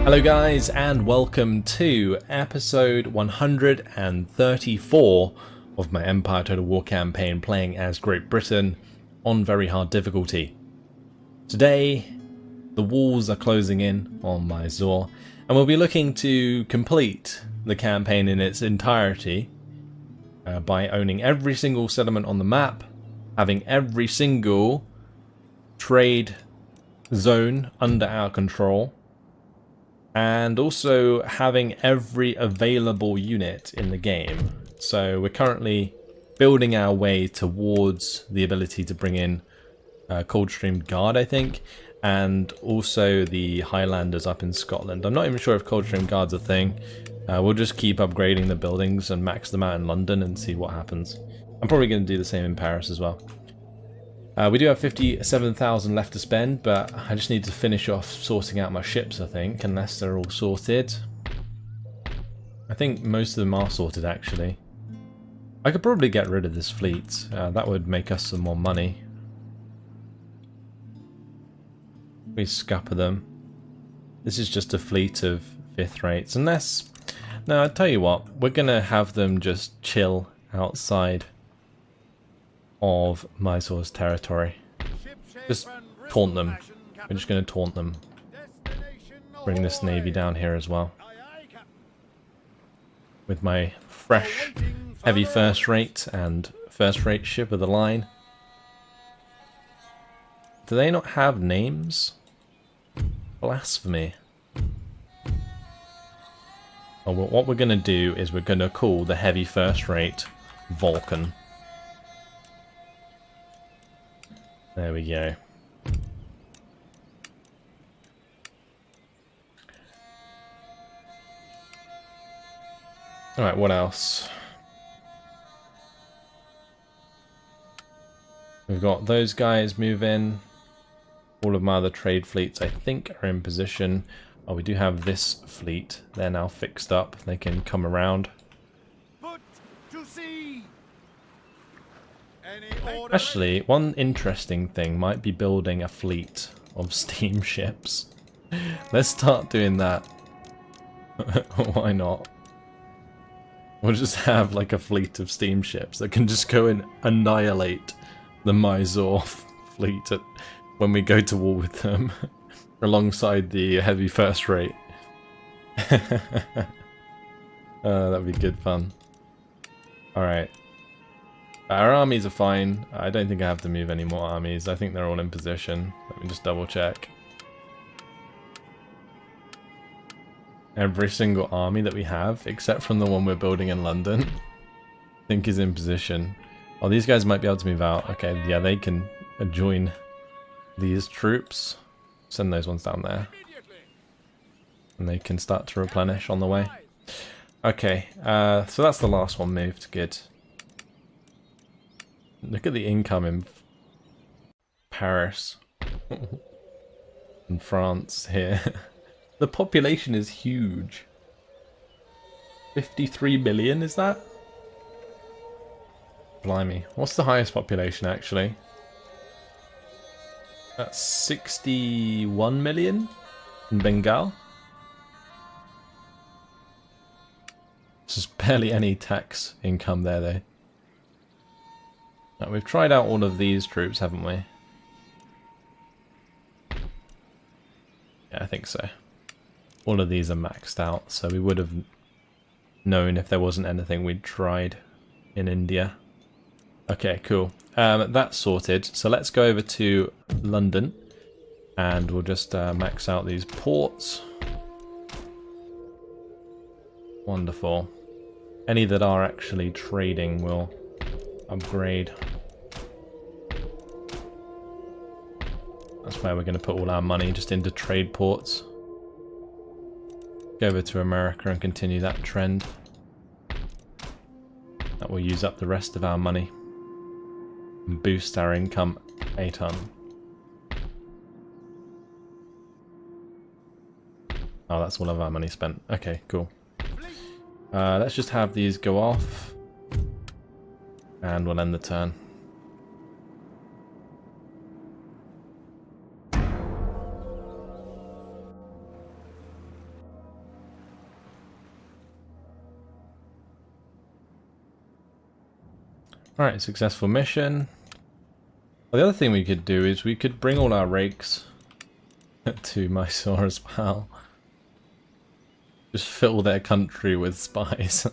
Hello guys, and welcome to episode 134 of my Empire Total War campaign playing as Great Britain on very hard difficulty. Today the walls are closing in on Mysore and we'll be looking to complete the campaign in its entirety by owning every single settlement on the map, having every single trade zone under our control, and also having every available unit in the game. So we're currently building our way towards the ability to bring in Coldstream Guard, I think, and also the Highlanders up in Scotland. I'm not even sure if Coldstream Guard's a thing. We'll just keep upgrading the buildings and max them out in London and see what happens. I'm probably going to do the same in Paris as well. We do have 57,000 left to spend, but I just need to finish off sorting out my ships, I think, unless they're all sorted. I think most of them are sorted, actually. I could probably get rid of this fleet. That would make us some more money. We scupper them. This is just a fleet of 5th rates, unless... No, I tell you what, we're going to have them just chill outside of Mysore's territory. Just taunt them. We're just going to taunt them. Bring this navy down here as well. With my fresh, heavy first rate and first rate ship of the line. Do they not have names? Blasphemy. Oh, well, what we're going to do is we're going to call the heavy first rate Vulcan. There we go. Alright, what else? We've got those guys move in. All of my other trade fleets, I think, are in position. Oh, we do have this fleet. They're now fixed up. They can come around. Put to sea. Actually, one interesting thing might be building a fleet of steamships. Let's start doing that. Why not? We'll just have like a fleet of steamships that can just go and annihilate the Mysore fleet when we go to war with them, alongside the heavy first rate. That'd be good fun. Alright. Our armies are fine. I don't think I have to move any more armies. I think they're all in position. Let me just double check. Every single army that we have, except from the one we're building in London, I think is in position. Oh, these guys might be able to move out. Okay, yeah, they can join these troops. Send those ones down there. And they can start to replenish on the way. Okay, so that's the last one moved. Good. Look at the income in Paris. In France here. The population is huge. 53 million, is that? Blimey. What's the highest population, actually? That's 61 million in Bengal. There's barely any tax income there, though. Now, we've tried out all of these troops, haven't we? Yeah, I think so. All of these are maxed out, so we would have known if there wasn't anything we'd tried in India. Okay, cool. That's sorted. So let's go over to London, and we'll just max out these ports. Wonderful. Any that are actually trading will upgrade. That's where we're going to put all our money, just into trade ports. Go over to America and continue that trend. That will use up the rest of our money and boost our income a ton. Oh, that's all of our money spent. Okay, cool. Let's just have these go off. And we'll end the turn. Alright, successful mission. Well, the other thing we could do is we could bring all our rakes to Mysore as well. Just fill their country with spies.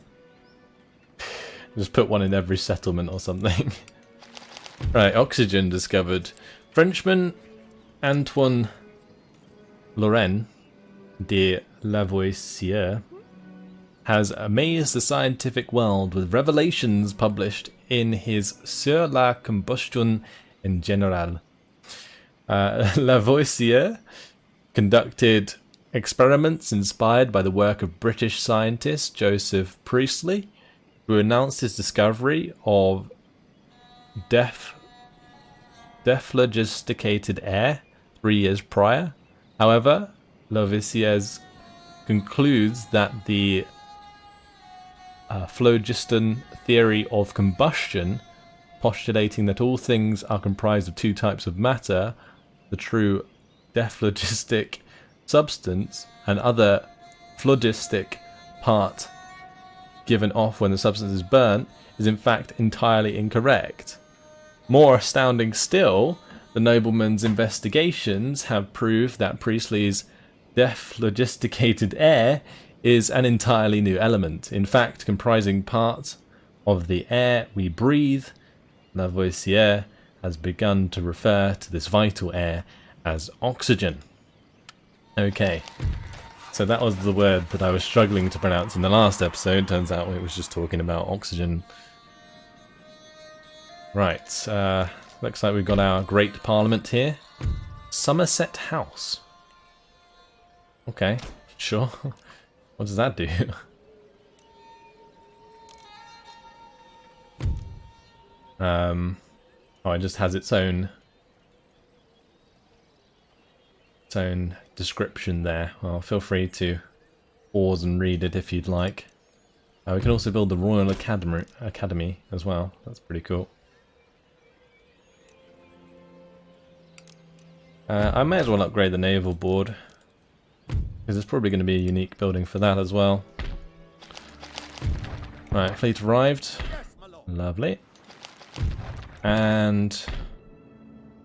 Just put one in every settlement or something. Right, oxygen discovered. Frenchman Antoine Laurent de Lavoisier has amazed the scientific world with revelations published in his Sur la combustion en général. Lavoisier conducted experiments inspired by the work of British scientist Joseph Priestley, who announced his discovery of dephlogisticated air 3 years prior. However, Lavoisier concludes that the phlogiston theory of combustion, postulating that all things are comprised of 2 types of matter, the true dephlogistic substance and other phlogistic part given off when the substance is burnt, is in fact entirely incorrect. More astounding still, the nobleman's investigations have proved that Priestley's dephlogisticated air is an entirely new element, in fact comprising part of the air we breathe. Lavoisier has begun to refer to this vital air as oxygen. Okay, so that was the word that I was struggling to pronounce in the last episode. Turns out it was just talking about oxygen. Right, looks like we've got our great parliament here. Somerset House. Okay, sure. What does that do? Oh, it just has its own description there. Well, feel free to pause and read it if you'd like. We can also build the Royal Academy as well. That's pretty cool. I may as well upgrade the naval board, because there's probably going to be a unique building for that as well. Right, fleet arrived. Lovely. And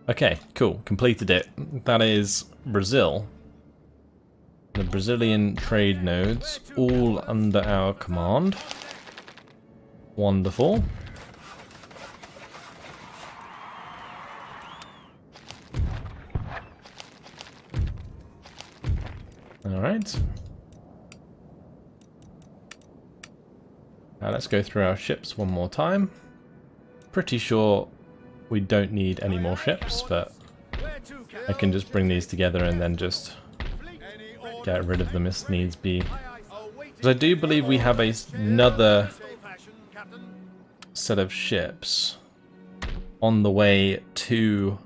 okay, cool, completed it. That is Brazil. The Brazilian trade nodes, all under our command. Wonderful. Alright. Now let's go through our ships one more time. Pretty sure we don't need any more ships, but I can just bring these together and then just get rid of them if needs be. Because I do believe we have another set of ships on the way to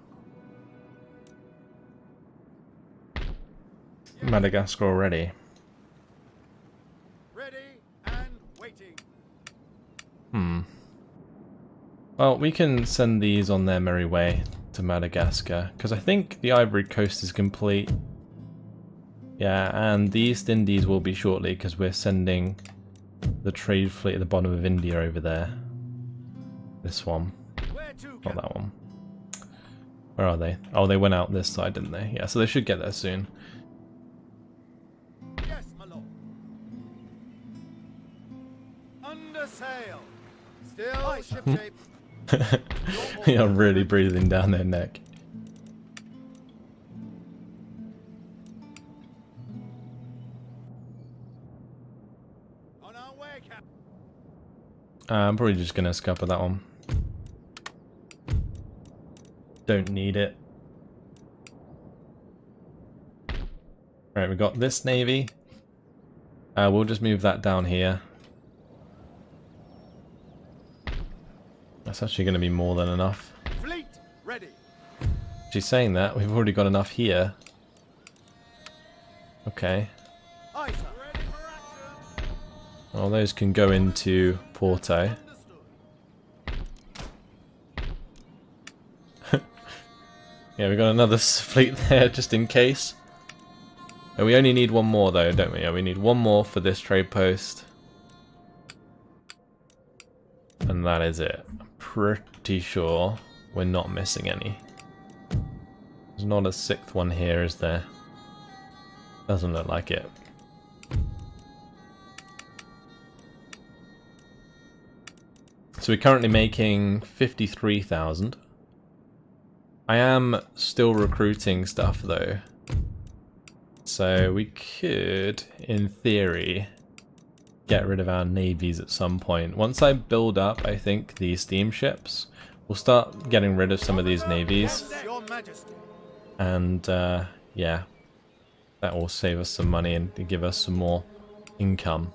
Madagascar already. Ready and waiting. Well, we can send these on their merry way to Madagascar, because I think the Ivory Coast is complete. Yeah, and the East Indies will be shortly, because we're sending the trade fleet at the bottom of India over there. This one. Not that one. Where are they? Oh, they went out this side, didn't they? Yeah, so they should get there soon. Yes, my lord. Under sail. Still ship shape. You're really breathing down their neck. On our way, Captain. I'm probably just going to scupper that one. Don't need it. Right, we got this navy. We'll just move that down here. That's actually going to be more than enough. Fleet ready. She's saying that. We've already got enough here. Okay. Aye, sir. Ready for action. Well, those can go into Porto. Yeah, we've got another fleet there just in case. And we only need one more though, don't we? Yeah, we need one more for this trade post. And that is it. pretty sure we're not missing any. There's not a sixth one here, is there? Doesn't look like it. So we're currently making 53,000. I am still recruiting stuff though. So we could, in theory, get rid of our navies at some point. Once I build up, I think, the steamships, we'll start getting rid of some of these navies. And yeah, that will save us some money and give us some more income.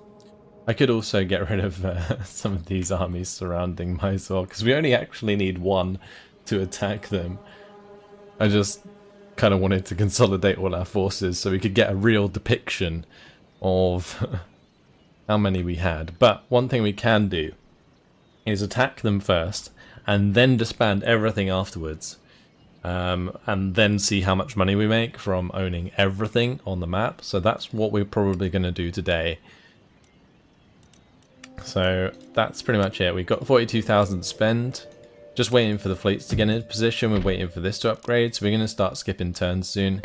I could also get rid of some of these armies surrounding Mysore, because we only actually need one to attack them. I just kind of wanted to consolidate all our forces so we could get a real depiction of how many we had. But one thing we can do is attack them first and then disband everything afterwards, and then see how much money we make from owning everything on the map. So that's what we're probably going to do today. So that's pretty much it. We've got 42,000 spend. Just waiting for the fleets to get in position. We're waiting for this to upgrade. So we're going to start skipping turns soon.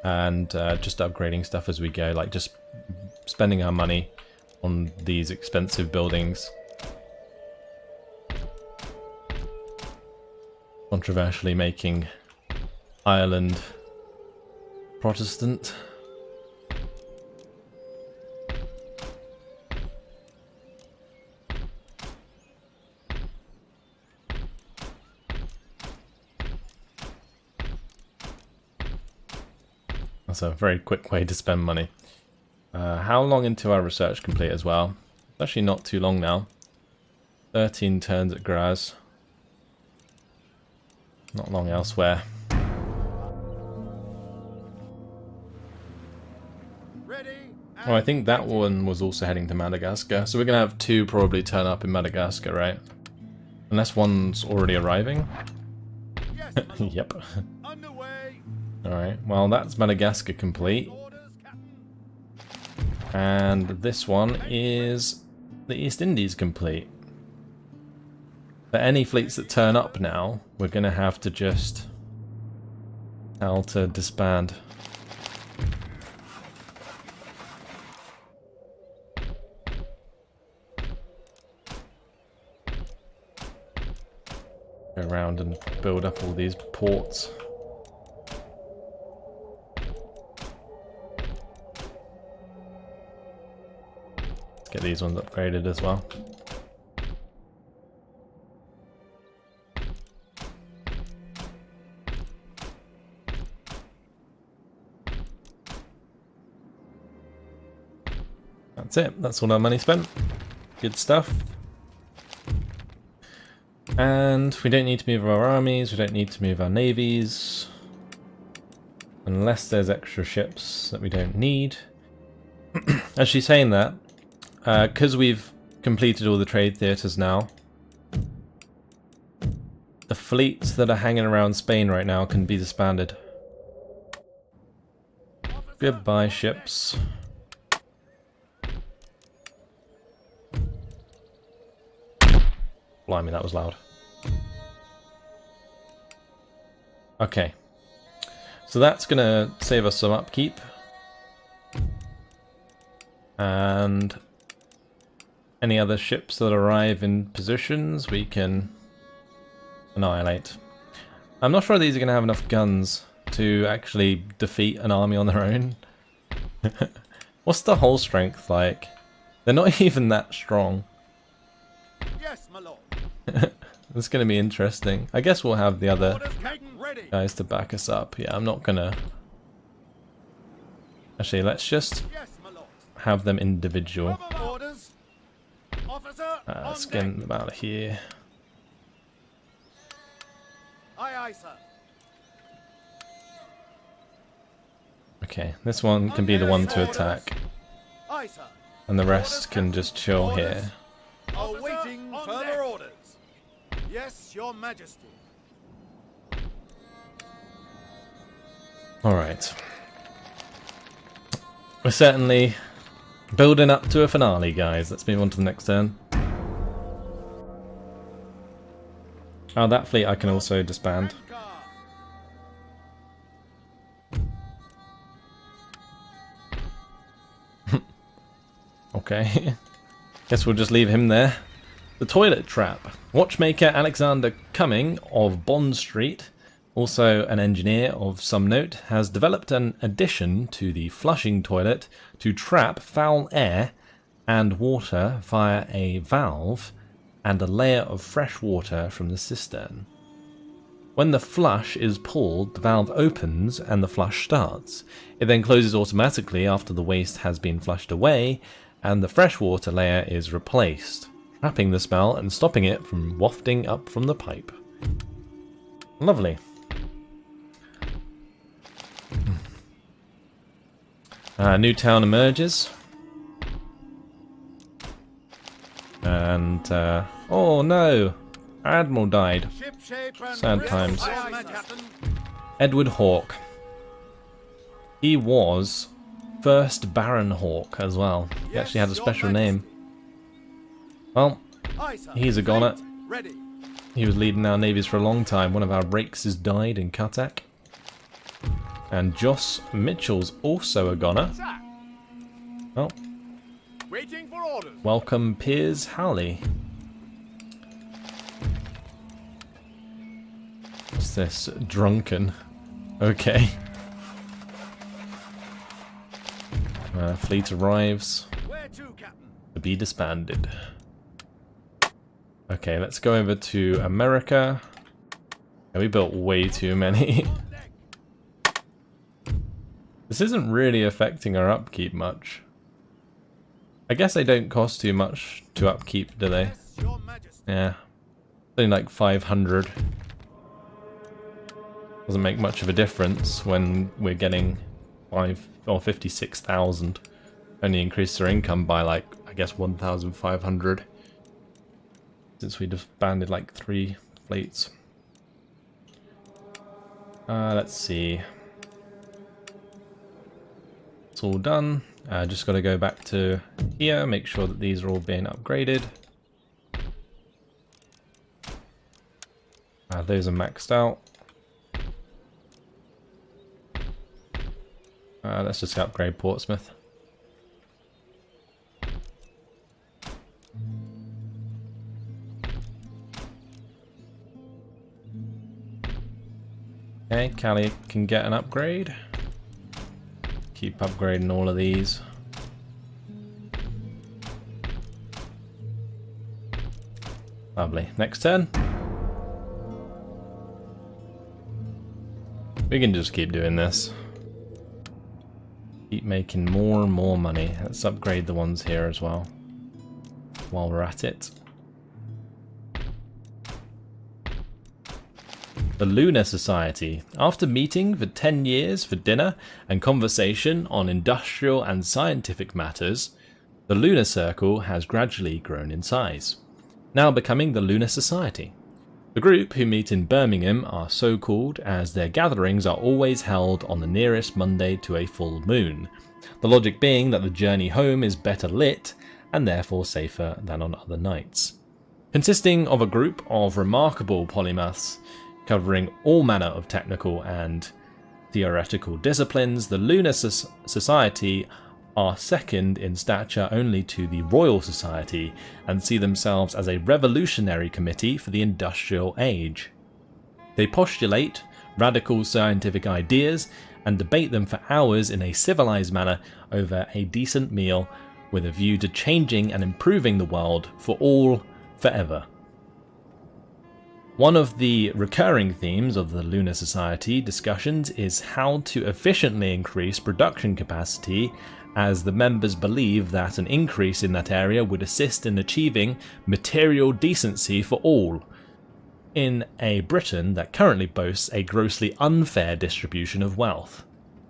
And just upgrading stuff as we go. Like just spending our money on these expensive buildings. Controversially making Ireland Protestant. That's a very quick way to spend money. How long into our research complete as well? It's actually not too long now. 13 turns at Graz. Not long elsewhere. Oh, I think that one was also heading to Madagascar. So we're going to have two probably turn up in Madagascar, right? Unless one's already arriving. Yep. Alright, well that's Madagascar complete. And this one is the East Indies complete. For any fleets that turn up now, we're going to have to just tell to disband. Go around and build up all these ports. Get these ones upgraded as well. That's it. That's all our money spent. Good stuff. And we don't need to move our armies. We don't need to move our navies. Unless there's extra ships that we don't need. Actually saying that, because we've completed all the trade theatres now, the fleets that are hanging around Spain right now can be disbanded. Goodbye, ships. Blimey, that was loud. Okay. So that's going to save us some upkeep. And any other ships that arrive in positions we can annihilate. I'm not sure these are going to have enough guns to actually defeat an army on their own. What's the whole strength like? They're not even that strong. Yes, my lord. It's going to be interesting. I guess we'll have the other guys to back us up. Yeah, I'm not going to... Actually, let's just have them individual. Let's get them out of here. Aye, aye, sir. Okay, this one can be the one to attack. Aye, sir. And the rest can just chill here. Awaiting further orders. Yes, your majesty. Alright. We're certainly building up to a finale, guys. Let's move on to the next turn. Oh, that fleet I can also disband. Okay. Guess we'll just leave him there. The toilet trap. Watchmaker Alexander Cumming of Bond Street, also an engineer of some note, has developed an addition to the flushing toilet to trap foul air and water via a valve and a layer of fresh water from the cistern. When the flush is pulled, the valve opens and the flush starts. It then closes automatically after the waste has been flushed away and the freshwater layer is replaced, trapping the smell and stopping it from wafting up from the pipe. Lovely. New town emerges. And, oh no! Admiral died. Sad times. Edward Hawke. He was First Baron Hawke as well. He actually had a special name. Well, he's a goner. He was leading our navies for a long time. One of our rakes has died in Cuttack. And Joss Mitchell's also a goner. Well, welcome Piers Howley. What's this? Drunken. Okay. Fleet arrives to be disbanded. Okay, let's go over to America. Yeah, we built way too many. This isn't really affecting our upkeep much. I guess they don't cost too much to upkeep, do they? Yeah. Only like 500. Doesn't make much of a difference when we're getting 56,000. Only increased our income by like, I guess 1,500. Since we disbanded like 3 fleets. Let's see. It's all done. Just got to go back to here, make sure that these are all being upgraded. Those are maxed out. Let's just upgrade Portsmouth. Okay, Cali can get an upgrade. Keep upgrading all of these. Lovely. Next turn. We can just keep doing this. Keep making more and more money. Let's upgrade the ones here as well, while we're at it. The Lunar Society. After meeting for 10 years for dinner and conversation on industrial and scientific matters, the Lunar Circle has gradually grown in size, now becoming the Lunar Society. The group, who meet in Birmingham, are so called as their gatherings are always held on the nearest Monday to a full moon, the logic being that the journey home is better lit and therefore safer than on other nights. Consisting of a group of remarkable polymaths covering all manner of technical and theoretical disciplines, the Lunar Society are second in stature only to the Royal Society and see themselves as a revolutionary committee for the industrial age. They postulate radical scientific ideas and debate them for hours in a civilized manner over a decent meal with a view to changing and improving the world for all forever. One of the recurring themes of the Lunar Society discussions is how to efficiently increase production capacity, as the members believe that an increase in that area would assist in achieving material decency for all, in a Britain that currently boasts a grossly unfair distribution of wealth.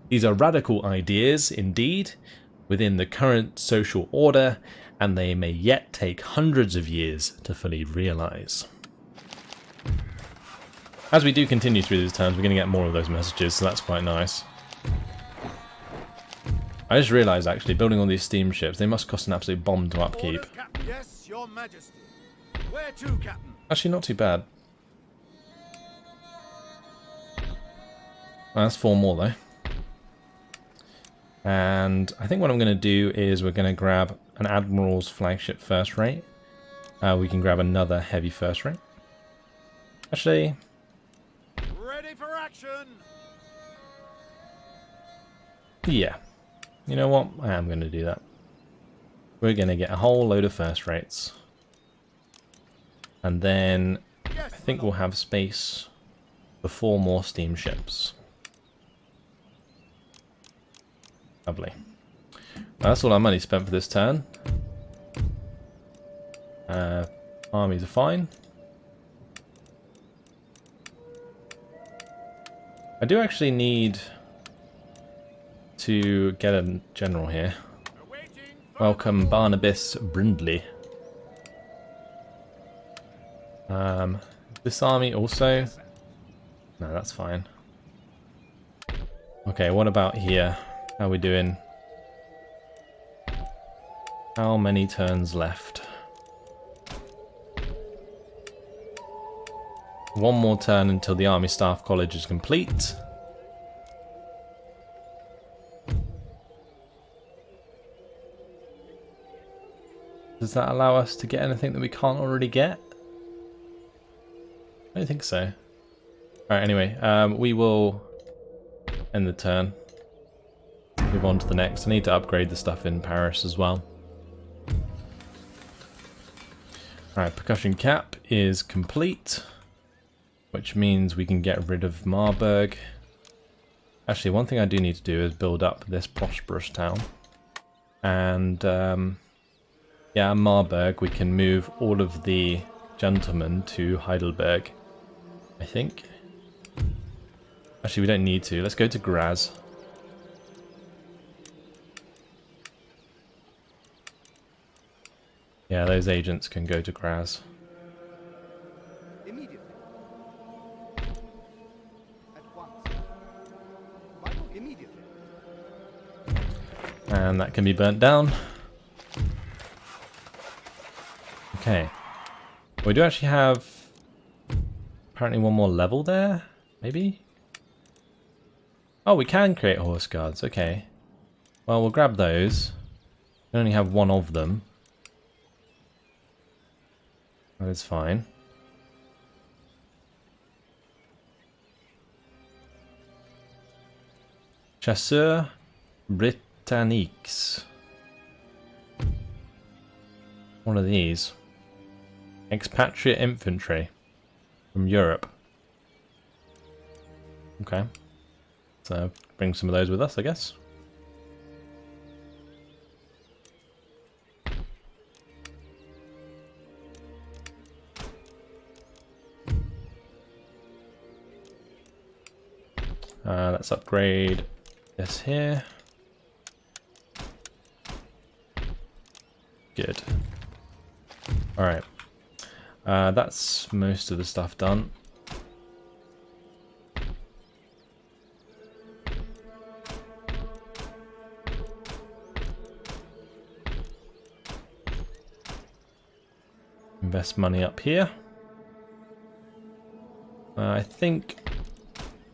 These are radical ideas, indeed, within the current social order, and they may yet take hundreds of years to fully realise. As we do continue through these turns, we're going to get more of those messages, so that's quite nice. I just realised, actually, building all these steamships, they must cost an absolute bomb to upkeep. Yes, Your Majesty. Where to, Captain? Actually, not too bad. That's 4 more though. And I think what I'm going to do is we're going to grab an Admiral's flagship first rate. We can grab another heavy first rate. Actually, Ready for action. yeah. You know what? I am going to do that. We're going to get a whole load of first rates. And then I think we'll have space for 4 more steamships. Lovely. That's all our money spent for this turn. Armies are fine. I do actually need to get a general here. Welcome Barnabas Brindley. This army also... No, that's fine. Okay, what about here? How are we doing? How many turns left? 1 more turn until the Army Staff College is complete. Does that allow us to get anything that we can't already get? I don't think so. Alright, anyway, we will end the turn. Move on to the next. I need to upgrade the stuff in Paris as well. Alright, percussion cap is complete, which means we can get rid of Marburg. Actually, one thing I do need to do is build up this prosperous town. And, yeah, Marburg, we can move all of the gentlemen to Heidelberg, I think. Actually, we don't need to. Let's go to Graz. Yeah, those agents can go to Graz. Immediately. At once. Vital immediately. And that can be burnt down. Okay. We do actually have apparently 1 more level there, maybe? Oh, we can create horse guards, okay. Well, we'll grab those. We only have 1 of them. That is fine. Chasseurs Britanniques. One of these. Expatriate infantry from Europe. Okay. So bring some of those with us, I guess. Let's upgrade this here. Good. Alright. That's most of the stuff done. Invest money up here. I think,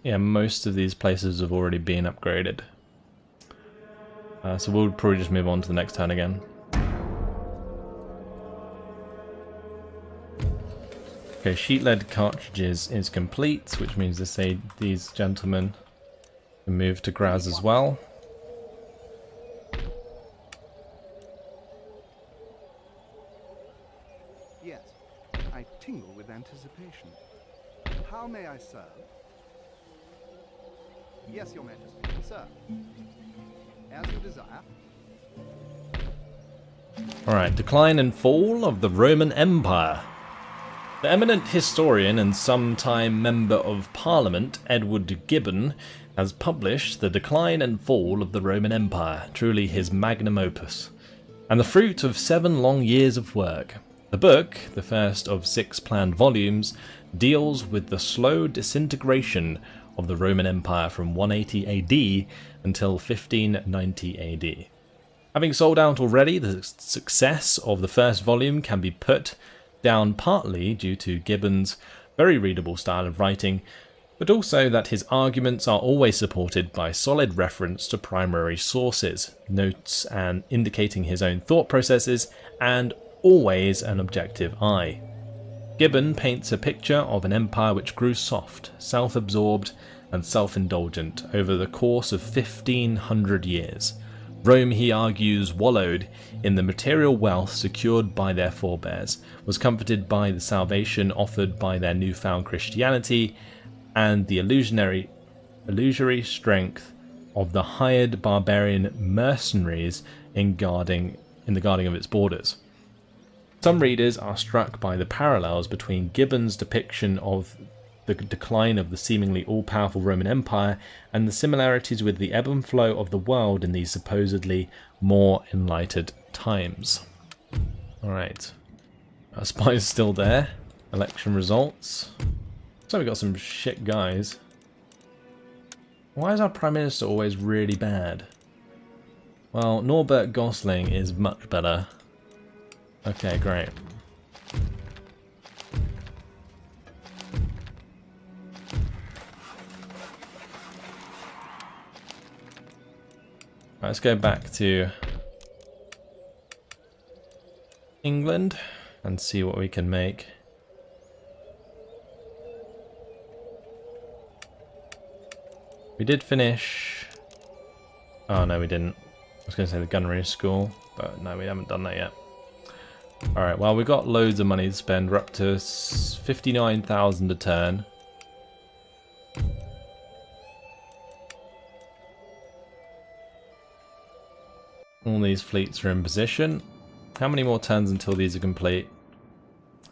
yeah, most of these places have already been upgraded. So we'll probably just move on to the next turn again. Okay, sheet lead cartridges is complete, which means these gentlemen can move to Graz as well. Yes, I tingle with anticipation. How may I serve? Yes, Your Majesty, sir. As you desire. Alright, decline and fall of the Roman Empire. The eminent historian and sometime Member of Parliament, Edward Gibbon, has published The Decline and Fall of the Roman Empire, truly his magnum opus, and the fruit of 7 long years of work. The book, the first of 6 planned volumes, deals with the slow disintegration of the Roman Empire from 180 AD until 1590 AD. Having sold out already, the success of the first volume can be put down partly due to Gibbon's very readable style of writing, but also that his arguments are always supported by solid reference to primary sources, notes and indicating his own thought processes, and always an objective eye. Gibbon paints a picture of an empire which grew soft, self-absorbed, and self-indulgent over the course of 1500 years. Rome, he argues, wallowed in the material wealth secured by their forebears, was comforted by the salvation offered by their newfound Christianity, and the illusory strength of the hired barbarian mercenaries in the guarding of its borders. Some readers are struck by the parallels between Gibbon's depiction of the decline of the seemingly all-powerful Roman Empire and the similarities with the ebb and flow of the world in these supposedly more enlightened times. Alright. Our spy's still there. Election results. So we got some shit guys. Why is our Prime Minister always really bad? Well, Norbert Gosling is much better. Okay, great. Let's go back to England and see what we can make. We did finish... Oh no, we didn't. I was going to say the gunnery school, but no, we haven't done that yet. Alright, well, we got loads of money to spend. We're up to 59,000 a turn. All these fleets are in position. How many more turns until these are complete?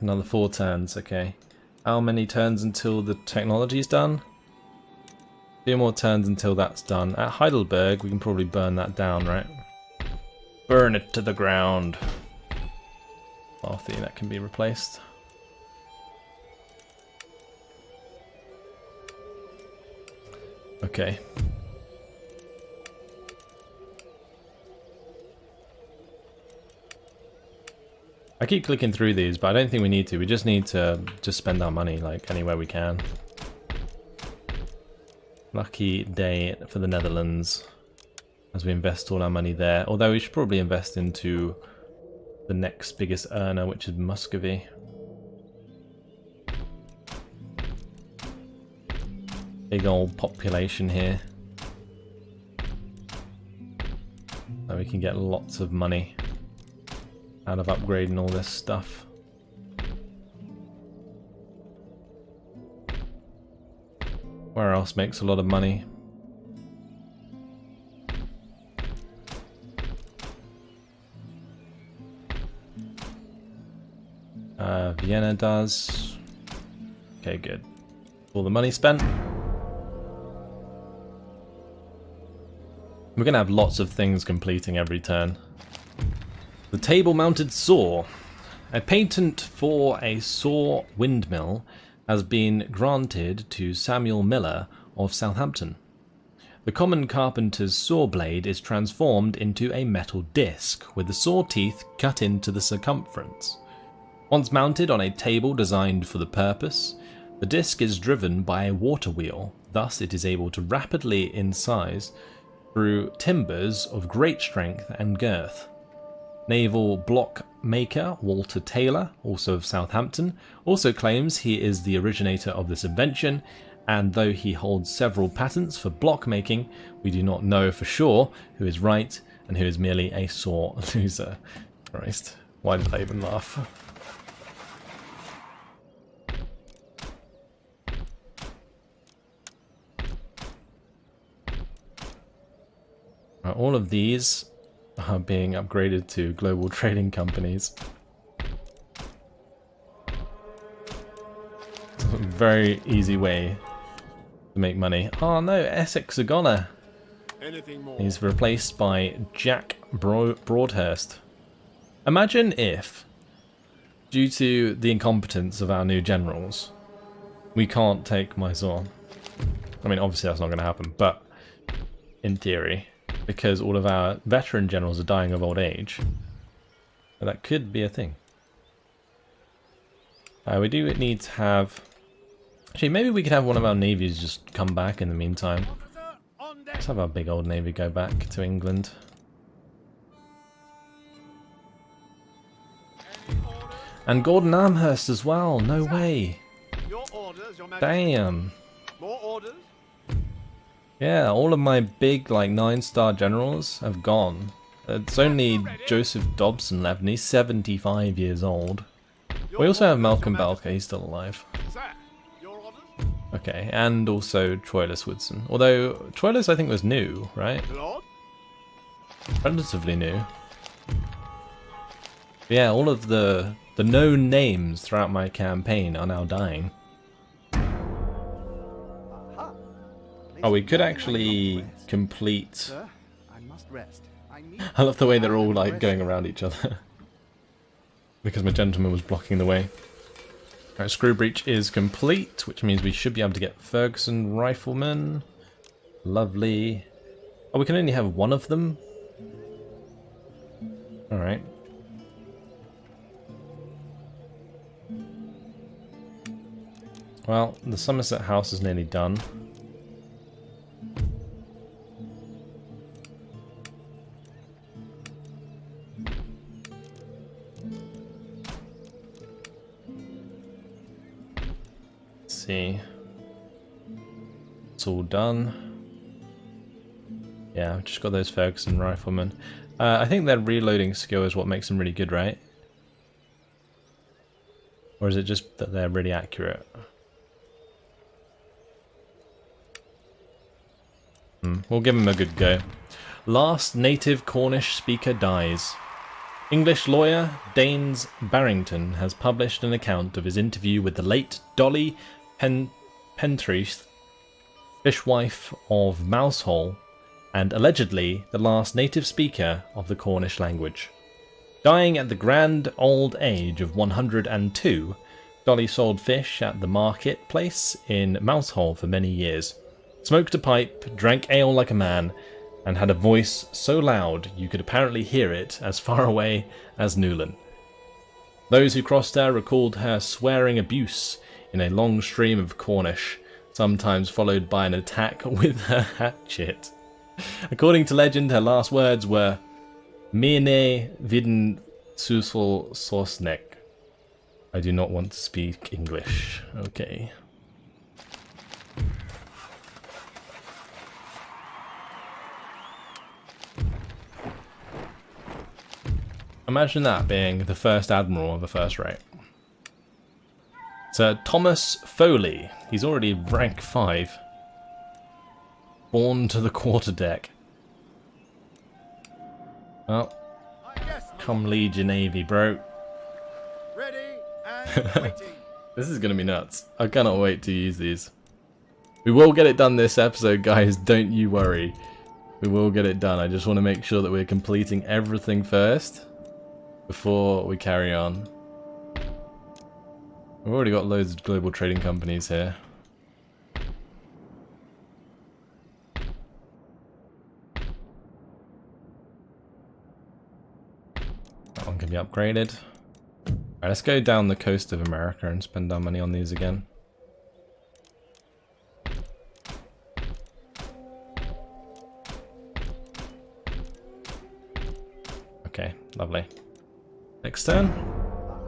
Another 4 turns, okay. How many turns until the technology's done? 2 more turns until that's done. At Heidelberg, we can probably burn that down, right? Burn it to the ground. I think that can be replaced. Okay. I keep clicking through these, but I don't think we need to. We just need to just spend our money like anywhere we can. Lucky day for the Netherlands as we invest all our money there. Although we should probably invest into the next biggest earner, which is Muscovy. Big old population here. So we can get lots of money out of upgrading all this stuff. Where else makes a lot of money? Vienna does. Okay, good. All the money spent. We're going to have lots of things completing every turn. The table-mounted saw. A patent for a saw windmill has been granted to Samuel Miller of Southampton. The common carpenter's saw blade is transformed into a metal disc with the saw teeth cut into the circumference. Once mounted on a table designed for the purpose, the disc is driven by a water wheel, thus it is able to rapidly incise through timbers of great strength and girth. Naval block maker Walter Taylor, also of Southampton, also claims he is the originator of this invention, and though he holds several patents for block making, we do not know for sure who is right and who is merely a saw loser. Christ, why did I even laugh? All of these are being upgraded to global trading companies. It's a very easy way to make money. Oh no, Essex are gonna. He's replaced by Jack Broadhurst. Imagine if, due to the incompetence of our new generals, we can't take Mysore. I mean, obviously that's not going to happen, but in theory, because all of our veteran generals are dying of old age, that could be a thing. We do need to have Actually, maybe we could have one of our navies just come back in the meantime. Officer on deck. Let's have our big old navy go back to England. Any orders? And Gordon Amherst as well, no way. Your orders, Your Majesty. Damn. More orders? Yeah, all of my big, like, 9-star generals have gone. It's only Joseph Dobson left, and he's 75 years old. Your We also have orders, Malcolm Your Majesty. Belker, he's still alive. Sir, your orders? Okay, and also Troilus Woodson. Although, Troilus I think was new, right? Lord? Relatively new. But yeah, all of the known names throughout my campaign are now dying. Aha. Oh, we could Learning actually and rest. complete... Sir, I must rest. I need I love the way they're all time like and going rest. around each other. Because my gentleman was blocking the way. Alright, screw breach is complete, which means we should be able to get Ferguson riflemen. Lovely. Oh, we can only have one of them? Alright. Well, the Somerset House is nearly done. Let's see. It's all done. Yeah, I've just got those Ferguson riflemen. I think their reloading skill is what makes them really good, right? Or is it just that they're really accurate? We'll give him a good go. Last native Cornish speaker dies. English lawyer Daines Barrington has published an account of his interview with the late Dolly Pentreath, fishwife of Mousehole, and allegedly the last native speaker of the Cornish language. Dying at the grand old age of 102, Dolly sold fish at the marketplace in Mousehole for many years. Smoked a pipe, drank ale like a man, and had a voice so loud you could apparently hear it as far away as Newlyn. Those who crossed her recalled her swearing abuse in a long stream of Cornish, sometimes followed by an attack with her hatchet. According to legend, her last words were "Mene vidden susel sosnek." I do not want to speak English. Okay. Imagine that being the first admiral of a first rate. Sir Thomas Foley. He's already rank 5. Born to the quarterdeck. Well, Yes, come lead your navy, bro. ready and waiting. This is gonna be nuts. I cannot wait to use these. We will get it done this episode, guys. Don't you worry. We will get it done. I just want to make sure that we're completing everything first before we carry on. We've already got loads of global trading companies here. That one can be upgraded. Alright, let's go down the coast of America and spend our money on these again. Okay, lovely. Next turn.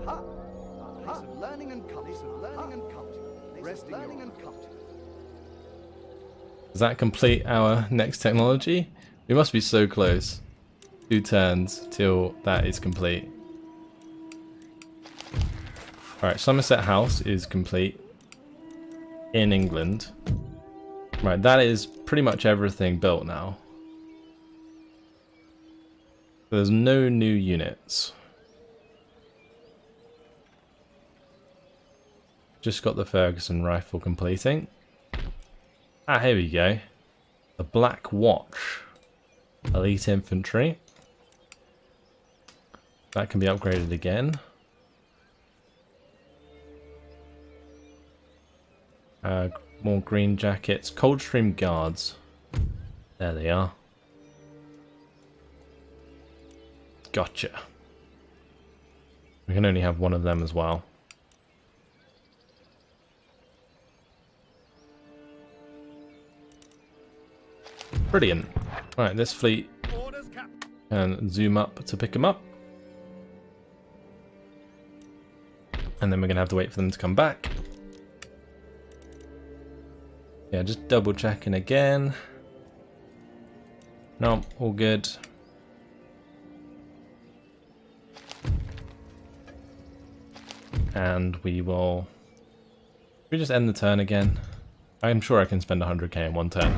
Aha. Place of learning and culture. Place of learning and culture. Place of learning and culture. Does that complete our next technology? We must be so close. 2 turns till that is complete. Alright, Somerset House is complete in England. Right, that is pretty much everything built now. There's no new units. Just got the Ferguson rifle completing. Ah, here we go. The Black Watch. Elite infantry. That can be upgraded again. More green jackets. Coldstream Guards. There they are. Gotcha. We can only have one of them as well. Brilliant. Alright, this fleet Orders, Captain. can zoom up to pick them up. And then we're going to have to wait for them to come back. Yeah, just double checking again. No, all good. And we just end the turn again. I'm sure I can spend 100k in one turn.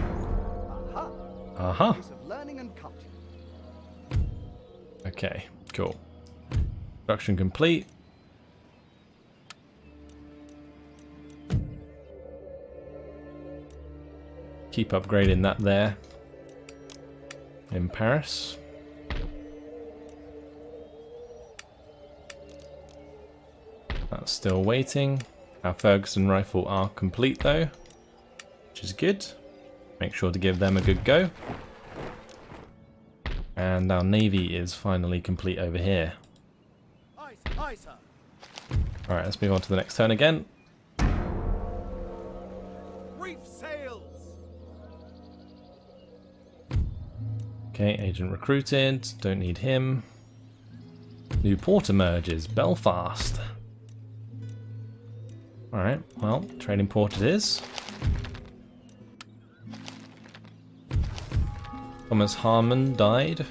Aha. Place of learning and culture. Okay, cool. Construction complete. Keep upgrading that there. In Paris. That's still waiting. Our Ferguson rifle are complete though, which is good. Make sure to give them a good go. And our navy is finally complete over here. Aye, aye, sir. Alright, let's move on to the next turn again. Reef sails. Okay, agent recruited. Don't need him. New port emerges. Belfast. Alright, well, trading port it is. Thomas Harmon died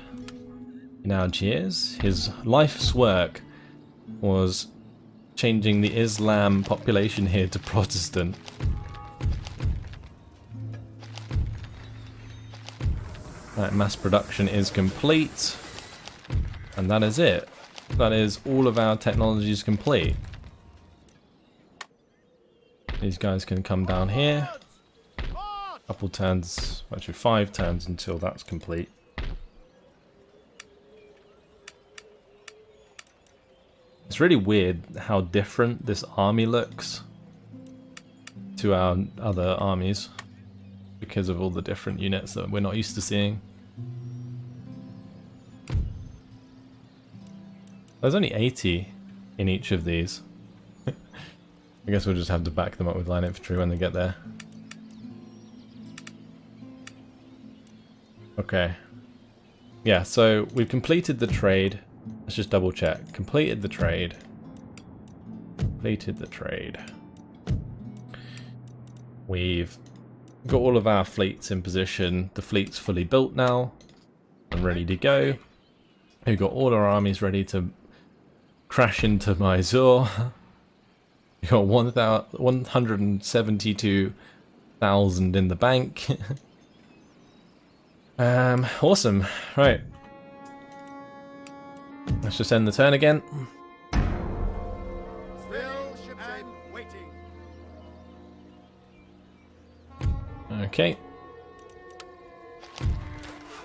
in Algiers. His life's work was changing the Islam population here to Protestant. Right, mass production is complete. And that is it. That is all of our technologies complete. These guys can come down here. Couple turns, actually 5 turns until that's complete. It's really weird how different this army looks to our other armies because of all the different units that we're not used to seeing. There's only 80 in each of these. I guess we'll just have to back them up with line infantry when they get there. Okay. Yeah, so we've completed the trade. Let's just double check. Completed the trade. Completed the trade. We've got all of our fleets in position. The fleet's fully built now and ready to go. We've got all our armies ready to crash into Mysore. We've got 172,000 in the bank. Awesome. Right. Let's just end the turn again. Still ships and waiting. Okay.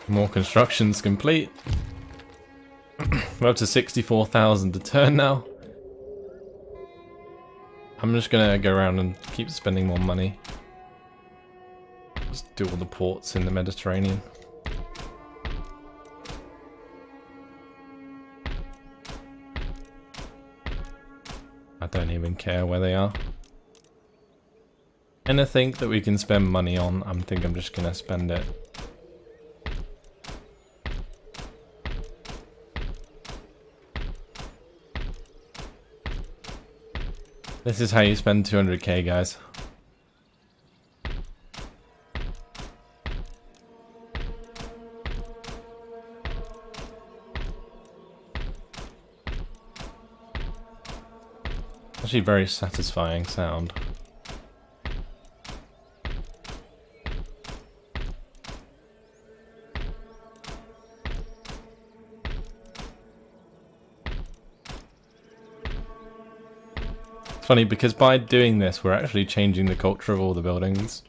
More constructions complete. We're up to 64,000 a turn now. I'm just gonna go around and keep spending more money. Just do all the ports in the Mediterranean. I don't even care where they are. Anything that we can spend money on, I think I'm just gonna spend it. This is how you spend 200k, guys. Actually, very satisfying sound. It's funny because by doing this, we're actually changing the culture of all the buildings.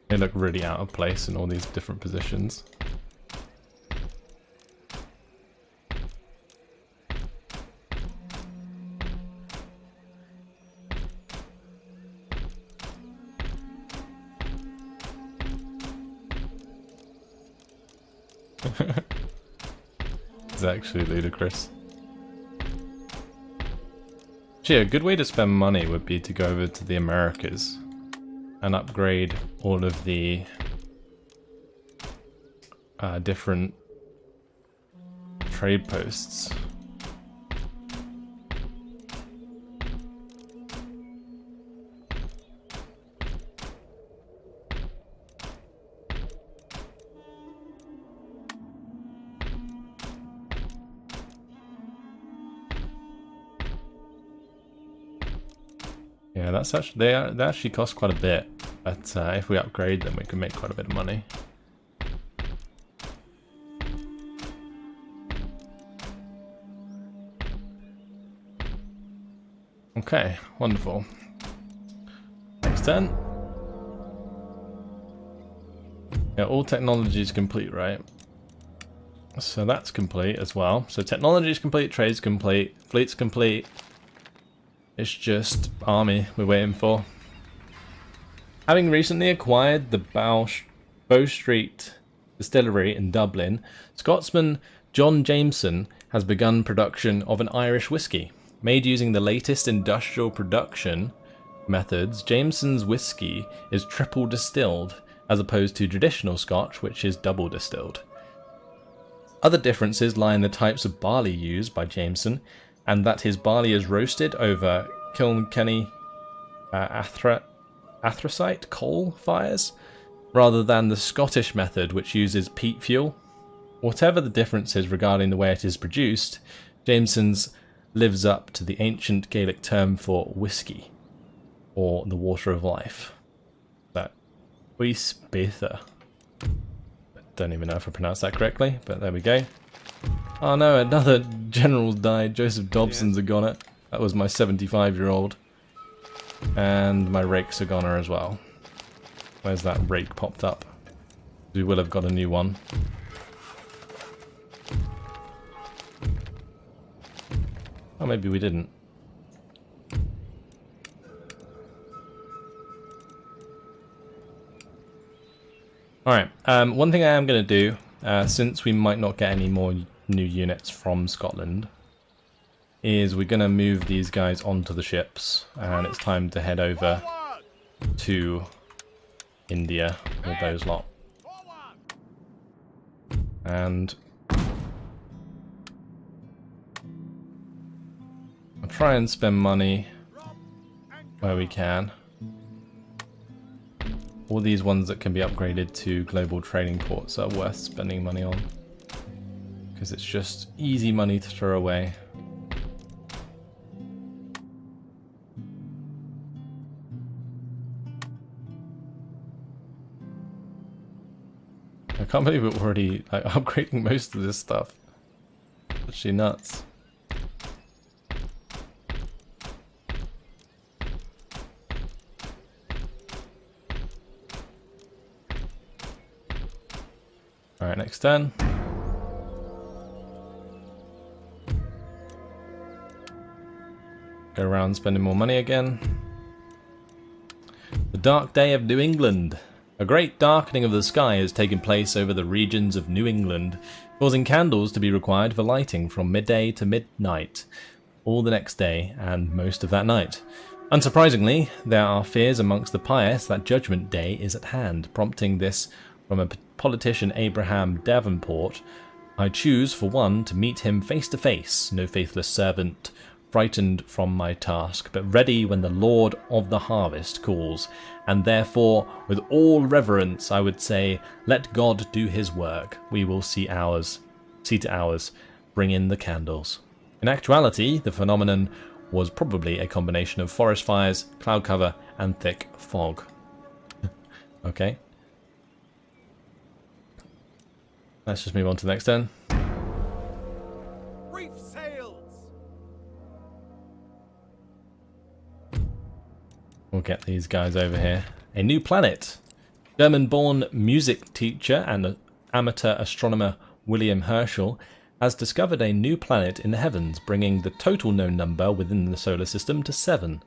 They look really out of place in all these different positions. It's actually ludicrous. Actually, a good way to spend money would be to go over to the Americas and upgrade all of the different trade posts. Yeah, that's actually they actually cost quite a bit, but if we upgrade them, we can make quite a bit of money. Okay, wonderful. Next turn. Yeah, all technology is complete, right? So that's complete as well. So technology is complete, trade's complete, fleet's complete. It's just army we're waiting for. Having recently acquired the Bow Street Distillery in Dublin, Scotsman John Jameson has begun production of an Irish whiskey. Made using the latest industrial production methods, Jameson's whiskey is triple distilled, as opposed to traditional Scotch, which is double distilled. Other differences lie in the types of barley used by Jameson, and that his barley is roasted over Kilkenny anthracite coal fires, rather than the Scottish method, which uses peat fuel. Whatever the differences regarding the way it is produced, Jameson's lives up to the ancient Gaelic term for whiskey, or the water of life. That Uis Betha. Don't even know if I pronounced that correctly, but there we go. Oh no, another general died. Joseph Dobson's a goner. That was my 75-year-old. And my rake's a goner as well. Where's that rake popped up? We will have got a new one. Oh, maybe we didn't. Alright, one thing I am going to do, since we might not get any more new units from Scotland, is we're going to move these guys onto the ships, and it's time to head over to India with those lot. And I'll try and spend money where we can. All these ones that can be upgraded to global trading ports are worth spending money on, because it's just easy money to throw away. I can't believe we're already like upgrading most of this stuff. It's actually nuts. Alright, next turn. Go around spending more money again. The dark day of New England. A great darkening of the sky has taken place over the regions of New England, causing candles to be required for lighting from midday to midnight, all the next day and most of that night. Unsurprisingly, there are fears amongst the pious that Judgment Day is at hand, prompting this from a politician Abraham Davenport. I choose, for one, to meet him face to face, no faithless servant, frightened from my task, but ready when the Lord of the harvest calls, and therefore, with all reverence, I would say, let God do his work. We will see to ours, bring in the candles. In actuality, the phenomenon was probably a combination of forest fires, cloud cover, and thick fog. Okay. Let's just move on to the next turn. Reef sails. We'll get these guys over here. A new planet. German-born music teacher and amateur astronomer William Herschel has discovered a new planet in the heavens, bringing the total known number within the solar system to 7.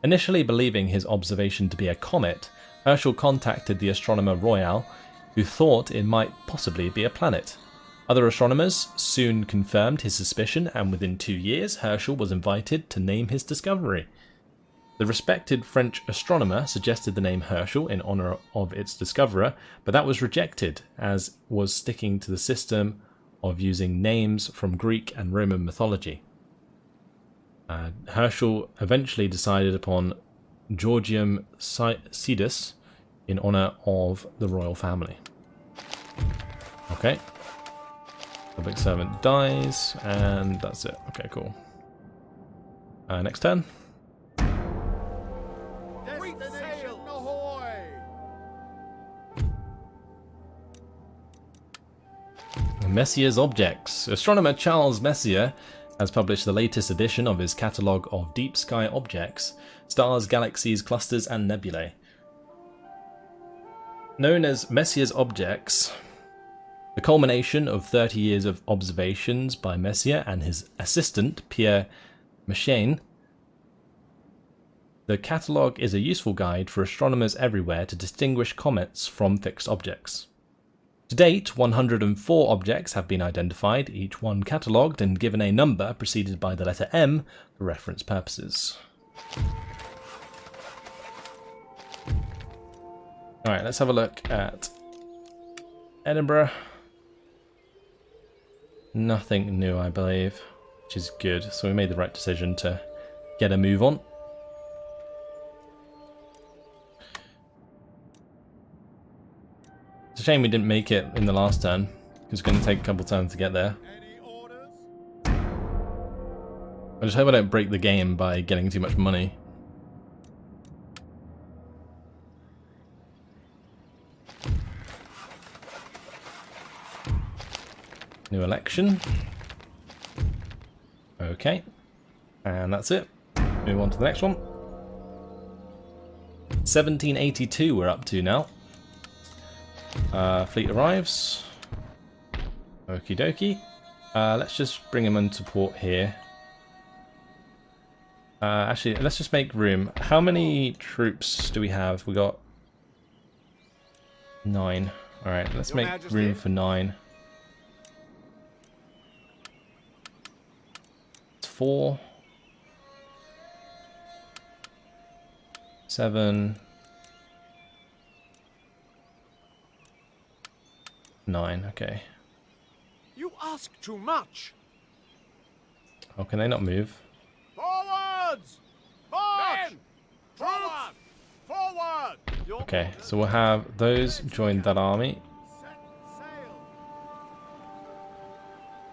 Initially believing his observation to be a comet, Herschel contacted the astronomer Royal, who thought it might possibly be a planet. Other astronomers soon confirmed his suspicion, and within 2 years Herschel was invited to name his discovery. The respected French astronomer suggested the name Herschel in honour of its discoverer, but that was rejected, as was sticking to the system of using names from Greek and Roman mythology. Herschel eventually decided upon Georgium Sidus in honour of the royal family. Okay. Public servant dies, and that's it. Okay, cool. Next turn. Destination ahoy! Messier's Objects. Astronomer Charles Messier has published the latest edition of his catalogue of deep sky objects, stars, galaxies, clusters, and nebulae. Known as Messier's Objects, the culmination of 30 years of observations by Messier and his assistant Pierre Méchain, the catalogue is a useful guide for astronomers everywhere to distinguish comets from fixed objects. To date, 104 objects have been identified, each one catalogued and given a number preceded by the letter M for reference purposes. Alright, let's have a look at Edinburgh. Nothing new, I believe, which is good. So we made the right decision to get a move on. It's a shame we didn't make it in the last turn. It's going to take a couple turns to get there. Any orders? I just hope I don't break the game by getting too much money. New election. Okay. And that's it. Move on to the next one. 1782 we're up to now. Fleet arrives. Okie dokie. Let's just bring him into port here. Actually, let's just make room. How many troops do we have? We got 9. Alright, let's make room for 9. 4, 7, 9. Okay. You ask too much. Oh, can they not move? Forwards! March! Forward! Forward! Okay, so we'll have those join that army. Set sail.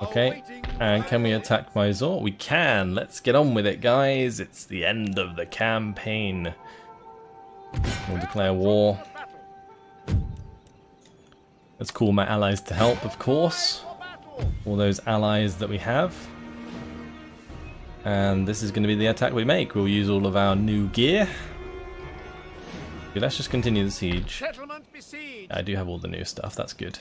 Okay, and can we attack Mysore? We can! Let's get on with it, guys! It's the end of the campaign. We'll declare war. Let's call my allies to help, of course. All those allies that we have. And this is going to be the attack we make. We'll use all of our new gear. Okay, let's just continue the siege. Settlement besieged. I do have all the new stuff, that's good.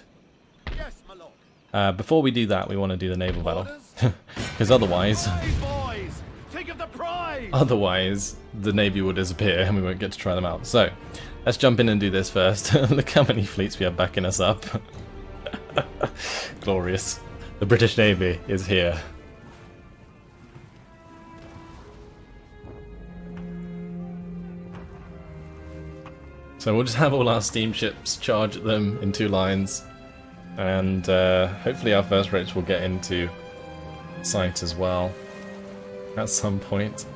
Yes, my lord. Before we do that, we want to do the naval battle. Orders? Because otherwise... Boys, think of the prize. Otherwise, the navy will disappear and we won't get to try them out. So, let's jump in and do this first. Look how many fleets we have backing us up. Glorious. The British Navy is here. So we'll just have all our steamships charge at them in 2 lines. And hopefully our first rates will get into sight as well. At some point.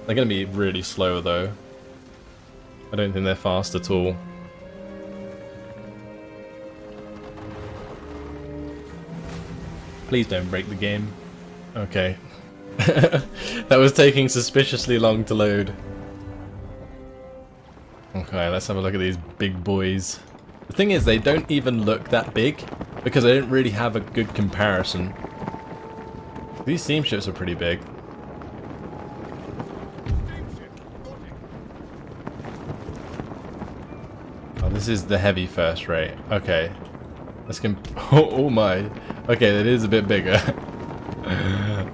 They're going to be really slow though. I don't think they're fast at all. Please don't break the game. Okay. That was taking suspiciously long to load. Okay, let's have a look at these big boys. The thing is, they don't even look that big because I didn't really have a good comparison. These steamships are pretty big. Oh, this is the heavy first rate. Okay. Let's oh my. Okay, that is a bit bigger.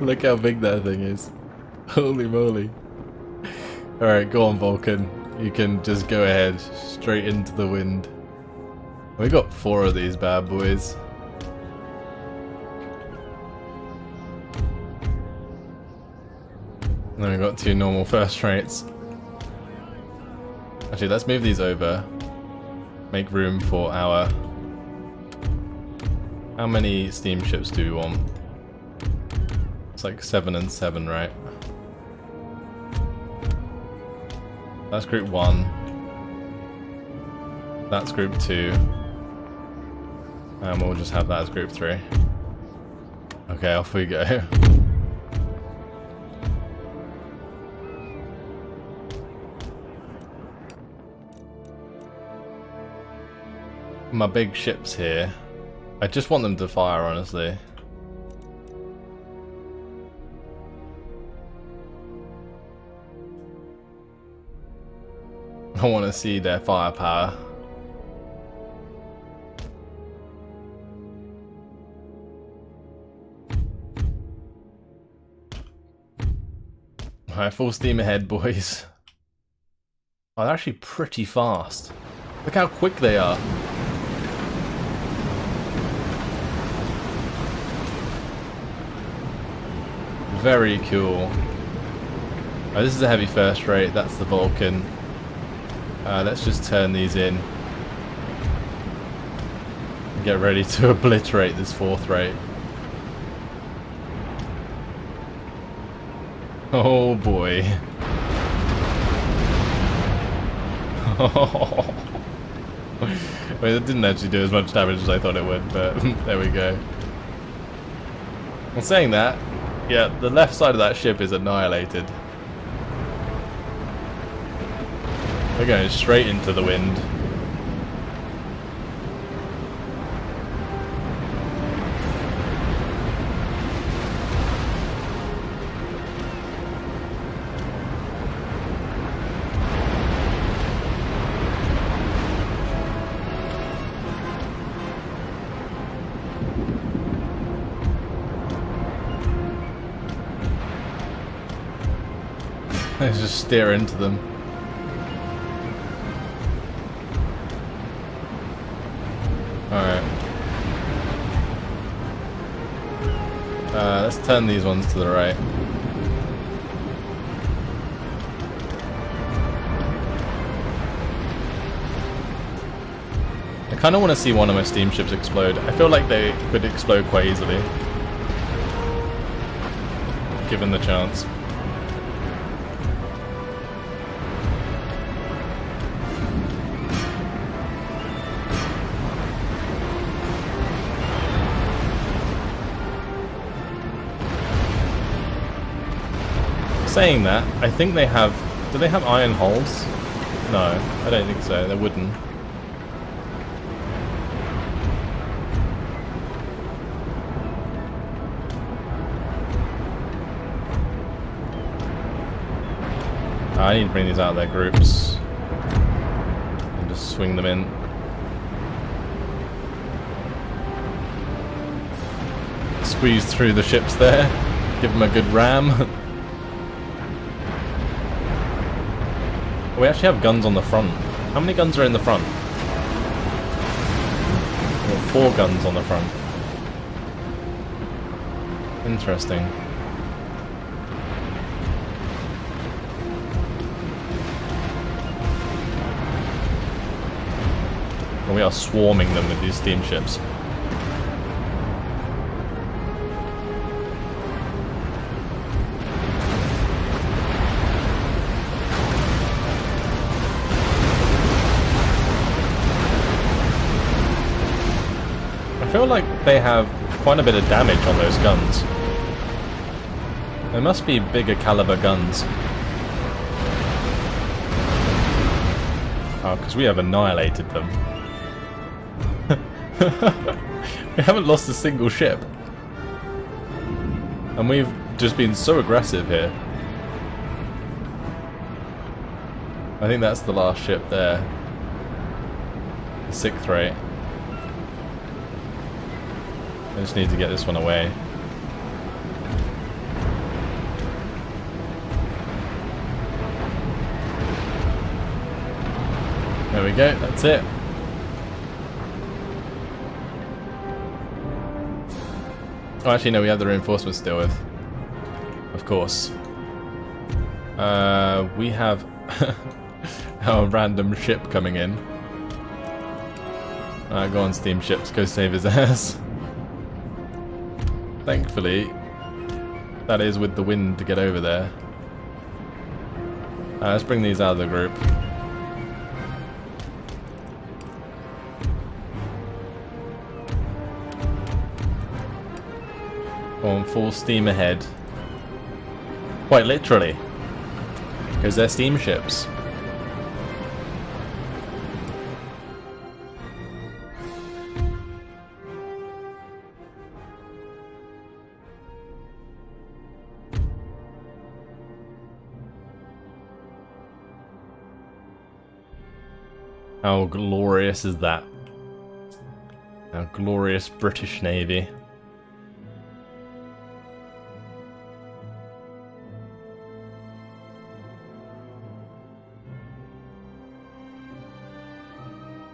Look how big that thing is. Holy moly. Alright, go on, Vulcan. You can just go ahead, straight into the wind. We got 4 of these bad boys. And then we've got 2 normal first rates. Actually, let's move these over. Make room for our... How many steamships do we want? It's like 7 and 7, right? That's group 1. That's group 2. And we'll just have that as group 3. Okay, off we go. My big ships here. I just want them to fire, honestly. I want to see their firepower. Alright, full steam ahead, boys. Oh, they're actually pretty fast. Look how quick they are. Very cool. Oh, this is a heavy first rate, that's the Vulcan. Let's just turn these in. And get ready to obliterate this 4th rate. Oh boy. Wait, it didn't actually do as much damage as I thought it would, but there we go. Well, saying that, yeah, the left side of that ship is annihilated. We're going straight into the wind. Let's just steer into them. Alright. Let's turn these ones to the right. I kind of want to see one of my steamships explode. I feel like they could explode quite easily, given the chance. Saying that, I think they have... Do they have iron hulls? No, I don't think so. They're wooden. I need to bring these out of their groups. And just swing them in. Squeeze through the ships there. Give them a good ram. We actually have guns on the front. How many guns are in the front? Well, 4 guns on the front. Interesting. Well, we are swarming them with these steamships. I feel like they have quite a bit of damage on those guns. They must be bigger caliber guns. Oh, because we have annihilated them. We haven't lost a single ship. And we've just been so aggressive here. I think that's the last ship there. The 6th rate. I just need to get this one away. There we go, that's it. Oh, actually no, we have the reinforcements to deal with. Of course. We have a random ship coming in. Go on, steamships, go save his ass. Thankfully, that is with the wind to get over there. Let's bring these out of the group. Go on, full steam ahead. Quite literally. Because they're steamships. How glorious is that? Our glorious British Navy.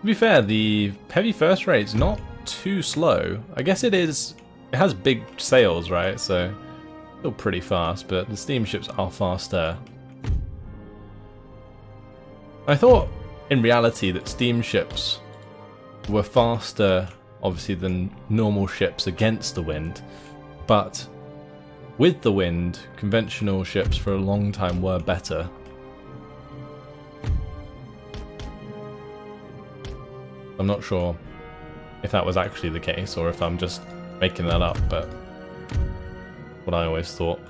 To be fair, the heavy first rate's not too slow. I guess it is. It has big sails, right? So still pretty fast, but the steamships are faster. I thought, in reality, that steamships were faster, obviously, than normal ships against the wind, but with the wind, conventional ships for a long time were better. I'm not sure if that was actually the case or if I'm just making that up, but what I always thought.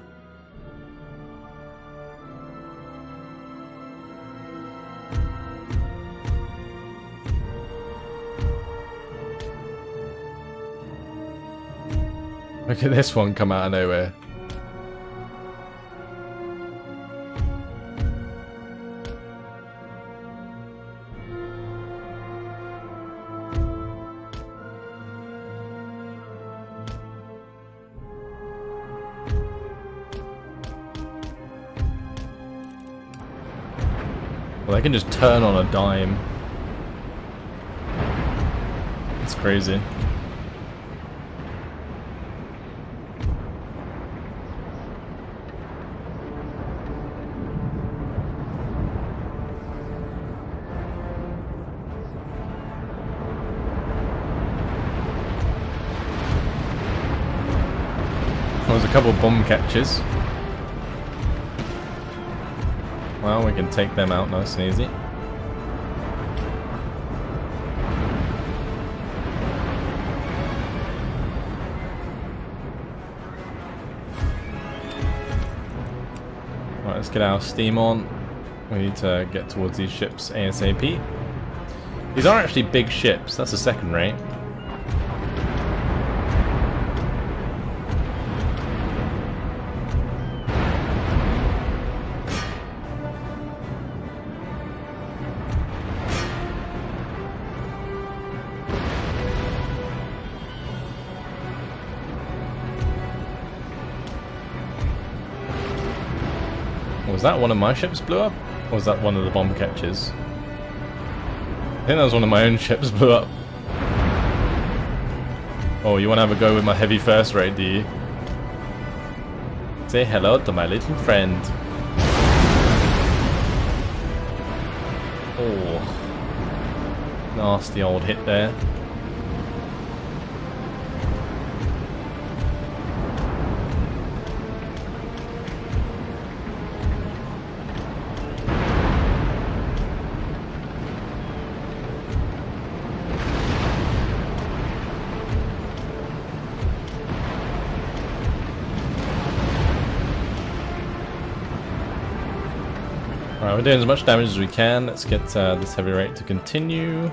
Look at this one come out of nowhere. Well, they can just turn on a dime. It's crazy. There's a couple of bomb catches. Well, we can take them out nice and easy. Right, let's get our steam on. We need to get towards these ships ASAP. These are actually big ships. That's a second rate. Was that one of my ships blew up? Or was that one of the bomb catches? I think that was one of my own ships blew up. Oh, you want to have a go with my heavy first rate, do you? Say hello to my little friend. Oh. Nasty old hit there. Alright, we're doing as much damage as we can. Let's get this heavy rate to continue.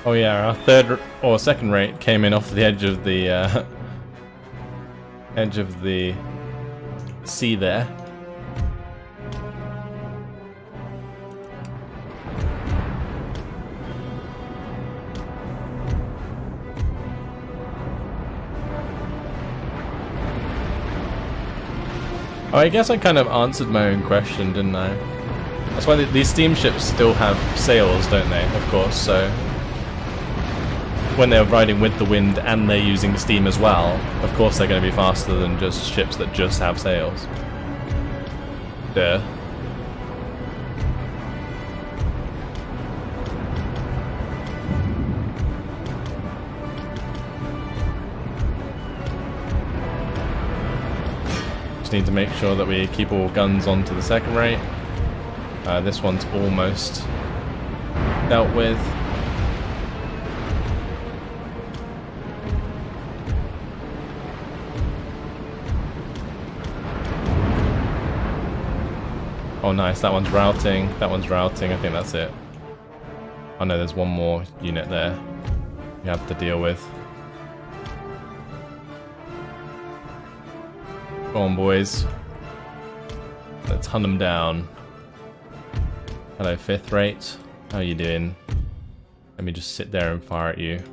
Oh yeah, our third or second rate came in off the edge of the sea there. Oh, I guess I kind of answered my own question, didn't I? That's why these steamships still have sails, don't they? Of course, so... when they're riding with the wind and they're using steam as well, of course they're going to be faster than just ships that just have sails. Duh. Just need to make sure that we keep all guns onto the second rate. This one's almost dealt with. Oh nice, that one's routing, I think that's it. Oh no, there's one more unit there you have to deal with. Go on boys. Let's hunt them down. Hello 5th rate, how you doing? Let me just sit there and fire at you.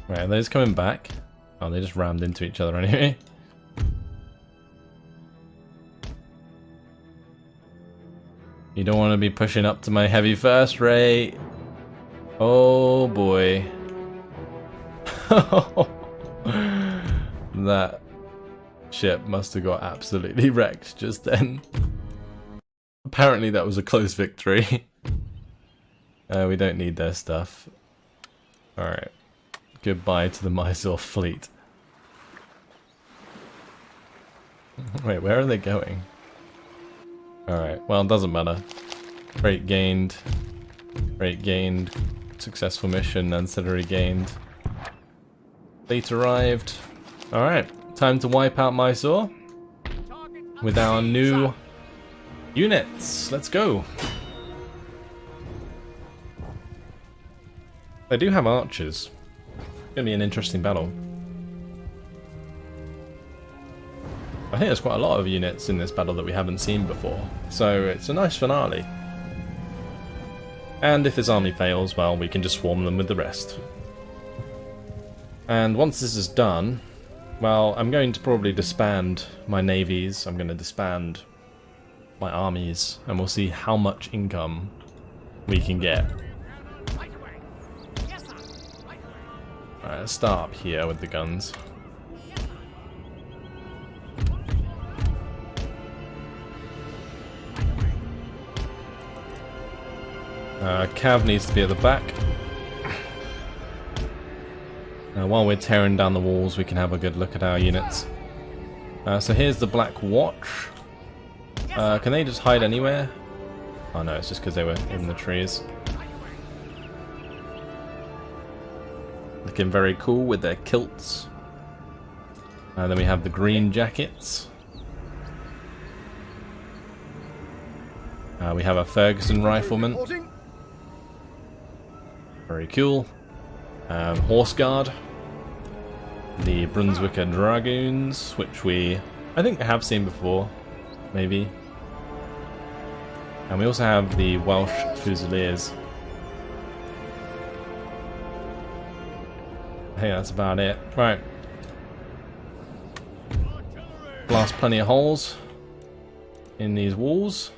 Right, are those coming back? Oh, they just rammed into each other anyway. You don't want to be pushing up to my heavy first rate. Oh boy. That ship must have got absolutely wrecked just then. Apparently that was a close victory. We don't need their stuff. Alright. Goodbye to the Mysore fleet. Wait, where are they going? Alright, well, it doesn't matter. Rate gained. Rate gained. Successful mission, ancillary gained. Fleet arrived. Alright, time to wipe out Mysore with our new units. Let's go. They do have archers. Gonna be an interesting battle. I think there's quite a lot of units in this battle that we haven't seen before, so it's a nice finale. And if this army fails, well, we can just swarm them with the rest. And once this is done, well, I'm going to probably disband my navies, I'm going to disband my armies, and we'll see how much income we can get. Alright, let's start up here with the guns. Cav needs to be at the back. Now, while we're tearing down the walls, we can have a good look at our units. So here's the Black Watch. Can they just hide anywhere? Oh no, it's just because they were in the trees. Looking very cool with their kilts. And then we have the green jackets. We have a Ferguson rifleman. Very cool. Horse Guard. The Brunswicker Dragoons, which I think have seen before, maybe. And we also have the Welsh Fusiliers. I think that's about it. Right. Blast plenty of holes in these walls.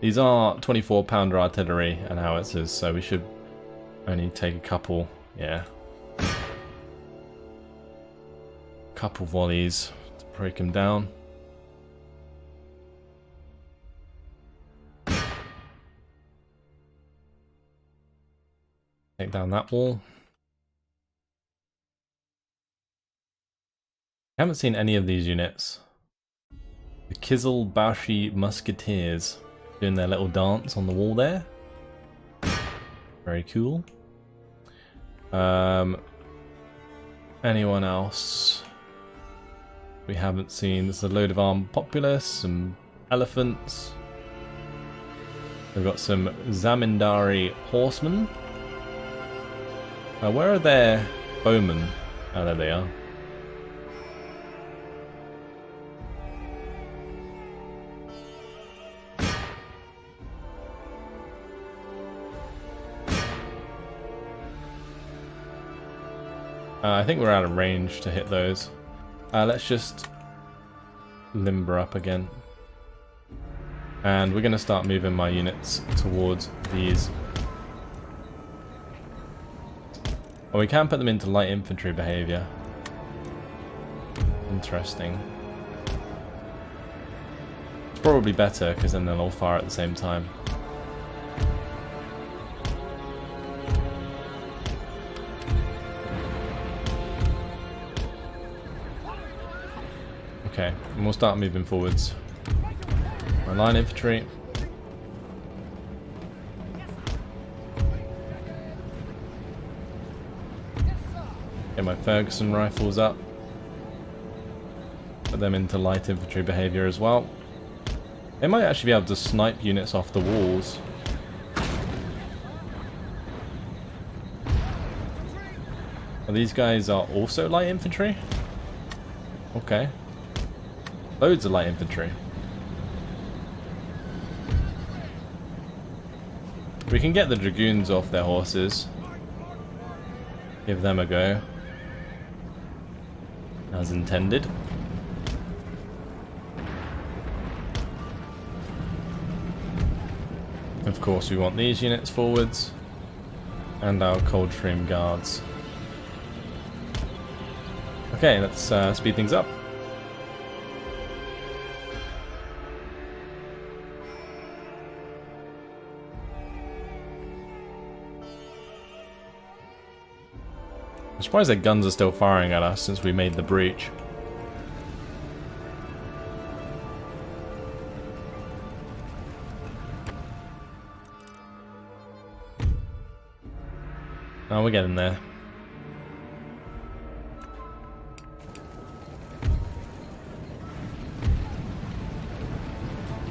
These are 24-pounder artillery and howitzers, so we should only take a couple, couple volleys to break them down. Take down that wall. I haven't seen any of these units. The Kizil Bashi Musketeers doing their little dance on the wall there. Very cool. Anyone else we haven't seen? There's a load of armed populace, some elephants. We've got some Zamindari horsemen. Where are their bowmen? Oh, there they are. I think we're out of range to hit those. Let's just limber up again. And we're going to start moving my units towards these. Well, we can put them into light infantry behavior. Interesting. It's probably better because then they'll all fire at the same time. Okay, and we'll start moving forwards. My line infantry. Get my Ferguson rifles up. Put them into light infantry behavior as well. They might actually be able to snipe units off the walls. These guys are also light infantry? Okay. Loads of light infantry. We can get the dragoons off their horses. Give them a go. As intended. Of course we want these units forwards. And our Coldstream guards. Okay, let's speed things up. I'm surprised their guns are still firing at us since we made the breach. Oh, we're getting there.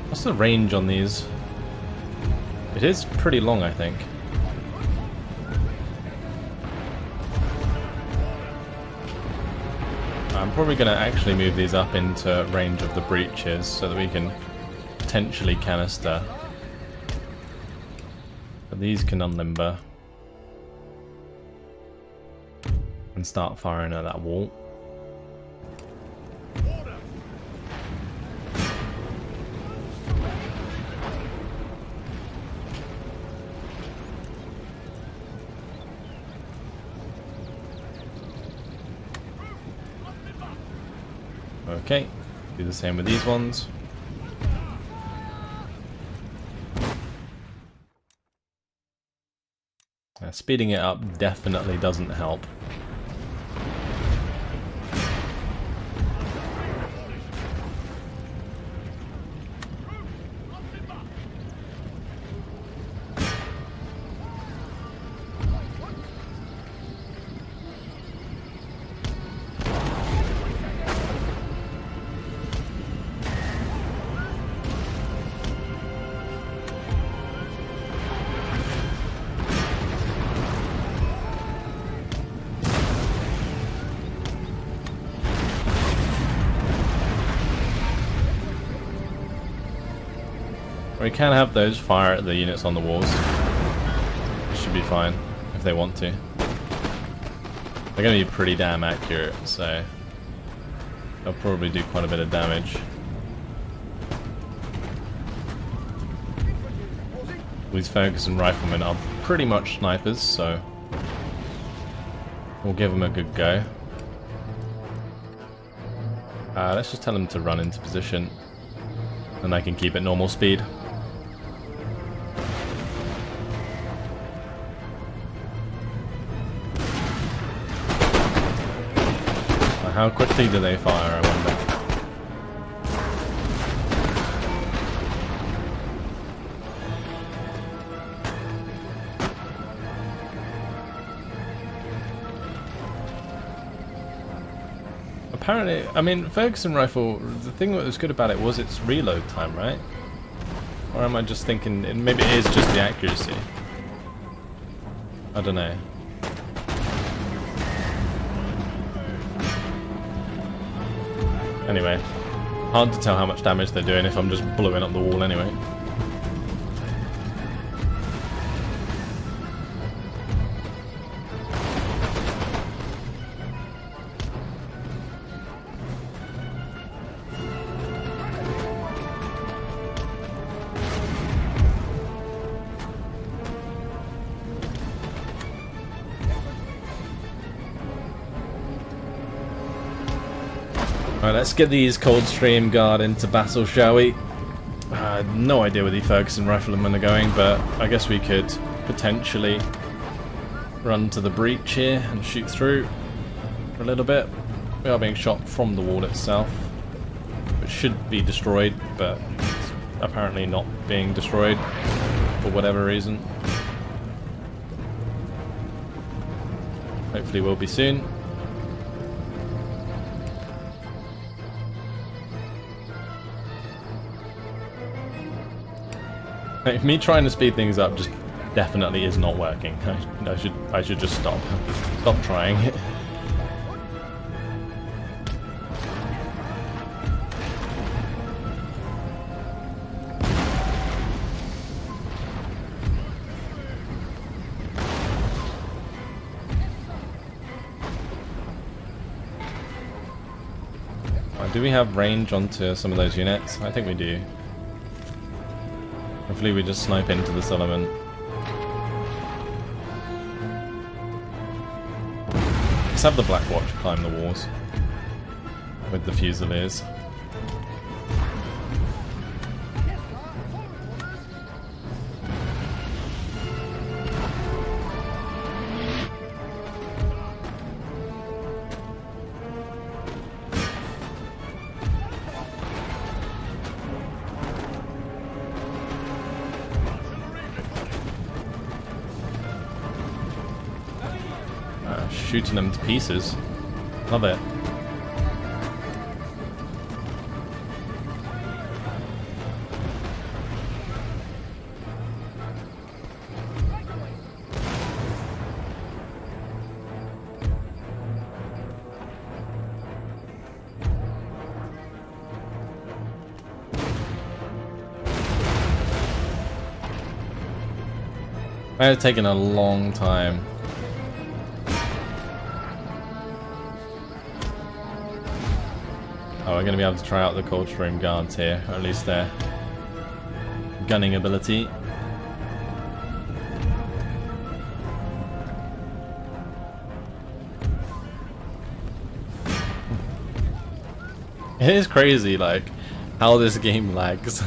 What's the range on these? It is pretty long, I think. I'm probably going to actually move these up into range of the breaches so that we can potentially canister. But these can unlimber. And start firing at that wall. Okay, do the same with these ones. Speeding it up definitely doesn't help. We can have those fire at the units on the walls. It should be fine if they want to. They're going to be pretty damn accurate, so they'll probably do quite a bit of damage. These Ferguson riflemen are pretty much snipers, so we'll give them a good go. Let's just tell them to run into position, and they can keep at normal speed. How quickly do they fire, I wonder? Apparently, I mean, Ferguson rifle, the thing that was good about it was its reload time, right? Or am I just thinking, maybe it is just the accuracy? I don't know. Anyway, hard to tell how much damage they're doing if I'm just blowing up the wall anyway. Alright, let's get these Coldstream Guard into battle, shall we? No idea where the Ferguson riflemen are going, but I guess we could potentially run to the breach here and shoot through for a little bit. We are being shot from the wall itself, which should be destroyed, but it's apparently not being destroyed for whatever reason. Hopefully will be soon. Like, me trying to speed things up just definitely is not working. I should just stop trying it. Do we have range onto some of those units? I think we do. Hopefully we just snipe into the Solomon. Let's have the Black Watch climb the walls with the Fusiliers. Shooting them to pieces. Love it. It's taken a long time. Oh, we're going to be able to try out the Coldstream Guards here, or at least their gunning ability. It is crazy, like, how this game lags.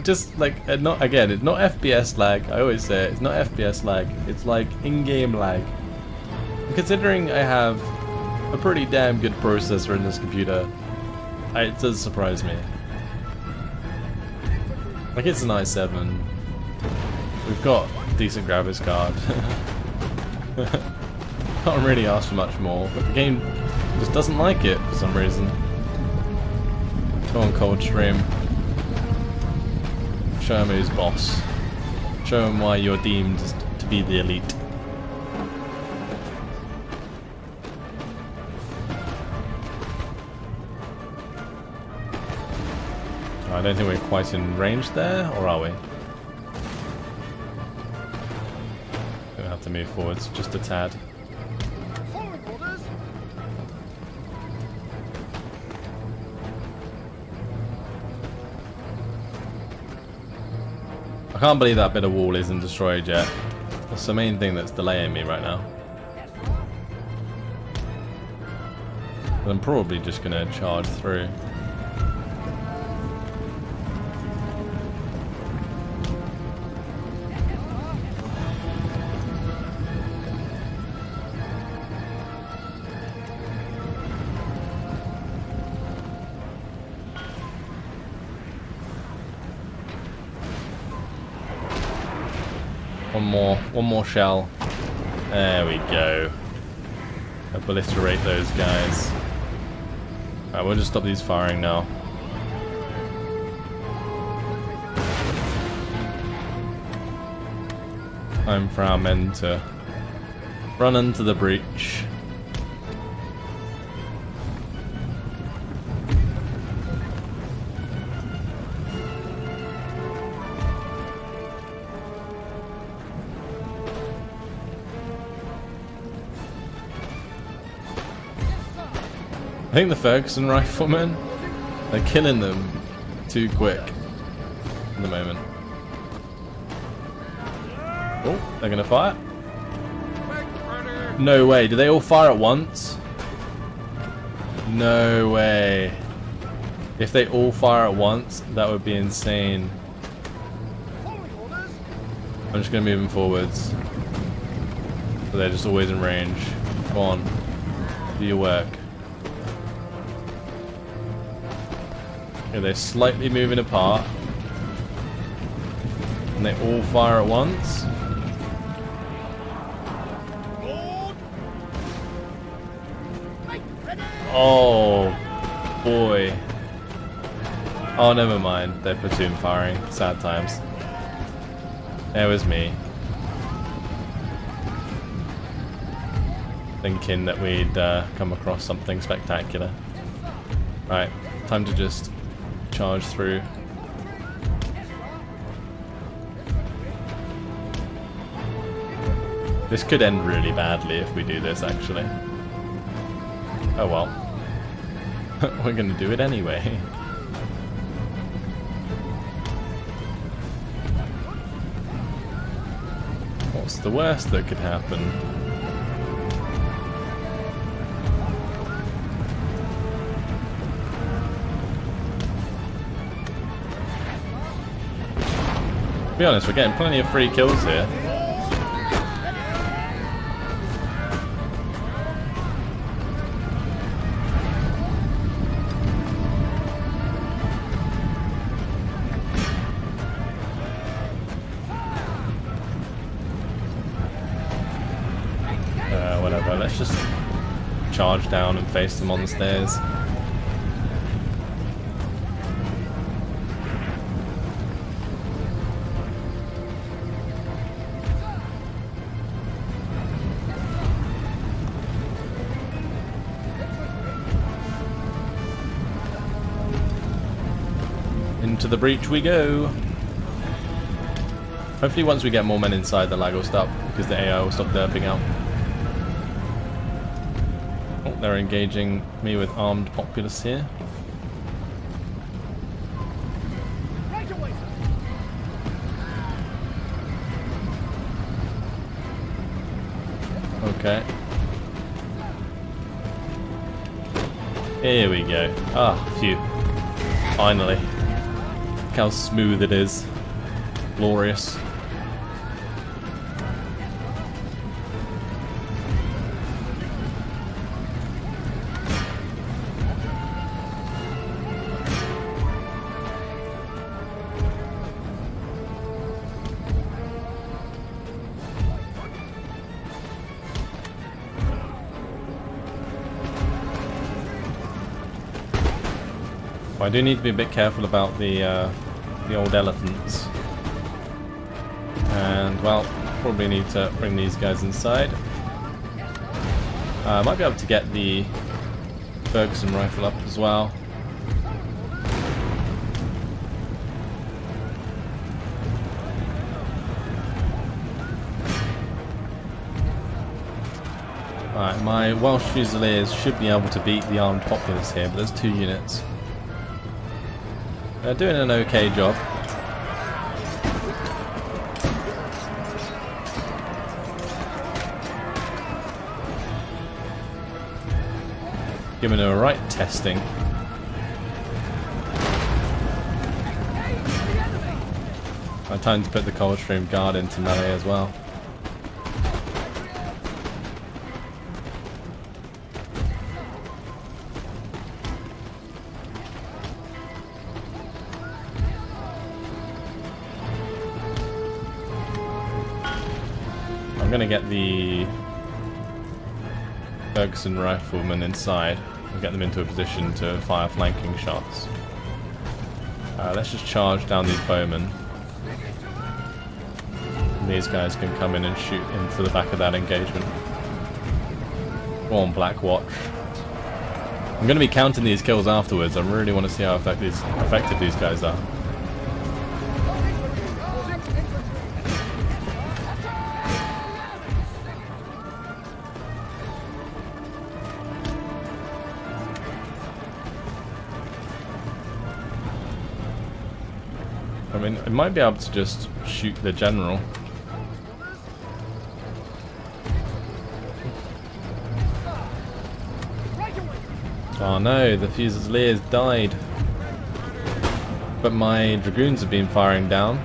Just like, not again, it's not FPS lag. I always say it, it's not FPS lag. It's like in-game lag. Considering I have a pretty damn good processor in this computer, it does surprise me. Like, it's an i7. We've got a decent graphics card. Can't really ask for much more, but the game just doesn't like it for some reason. Go on, Coldstream. Show him who's boss. Show him why you're deemed to be the elite. I don't think we're quite in range there, or are we? Gonna have to move forwards just a tad. I can't believe that bit of wall isn't destroyed yet. That's the main thing that's delaying me right now. But I'm probably just gonna charge through. One more shell. There we go. Obliterate those guys. Alright, we'll just stop these firing now. Time for our men to run into the breach. I think the Ferguson riflemen, they're killing them too quick at the moment. Oh, they're gonna fire? No way, do they all fire at once? No way. If they all fire at once, that would be insane. I'm just going to move them forwards. So they're just always in range. Come on. Do your work. Okay, they're slightly moving apart. And they all fire at once. Oh boy. Oh, never mind. They're platoon firing. Sad times. There was me. Thinking that we'd come across something spectacular. Right, time to just charge through. This could end really badly if we do this, actually. Oh well. We're gonna do it anyway. What's the worst that could happen? To be honest, we're getting plenty of free kills here. Whatever, let's just charge down and face them on the stairs. Into the breach we go. Hopefully once we get more men inside, the lag will stop, because the AI will stop derping out. Oh, they're engaging me with armed populace here. Okay. Here we go. Ah, phew. Finally. Look how smooth it is. Glorious. I do need to be a bit careful about the old elephants. And, well, probably need to bring these guys inside. I might be able to get the Ferguson rifle up as well. Alright, my Welsh Fusiliers should be able to beat the armed populace here, but there's 2 units. They're doing an okay job. Giving her a right testing. Time to put the Coldstream Guard into melee as well. I'm gonna get the Ferguson riflemen inside and get them into a position to fire flanking shots. Let's just charge down these bowmen. And these guys can come in and shoot into the back of that engagement. Go on, Black Watch. I'm going to be counting these kills afterwards. I really want to see how effective these guys are. I mean, I might be able to just shoot the general. Oh no, the Fusiliers died. But my Dragoons have been firing down.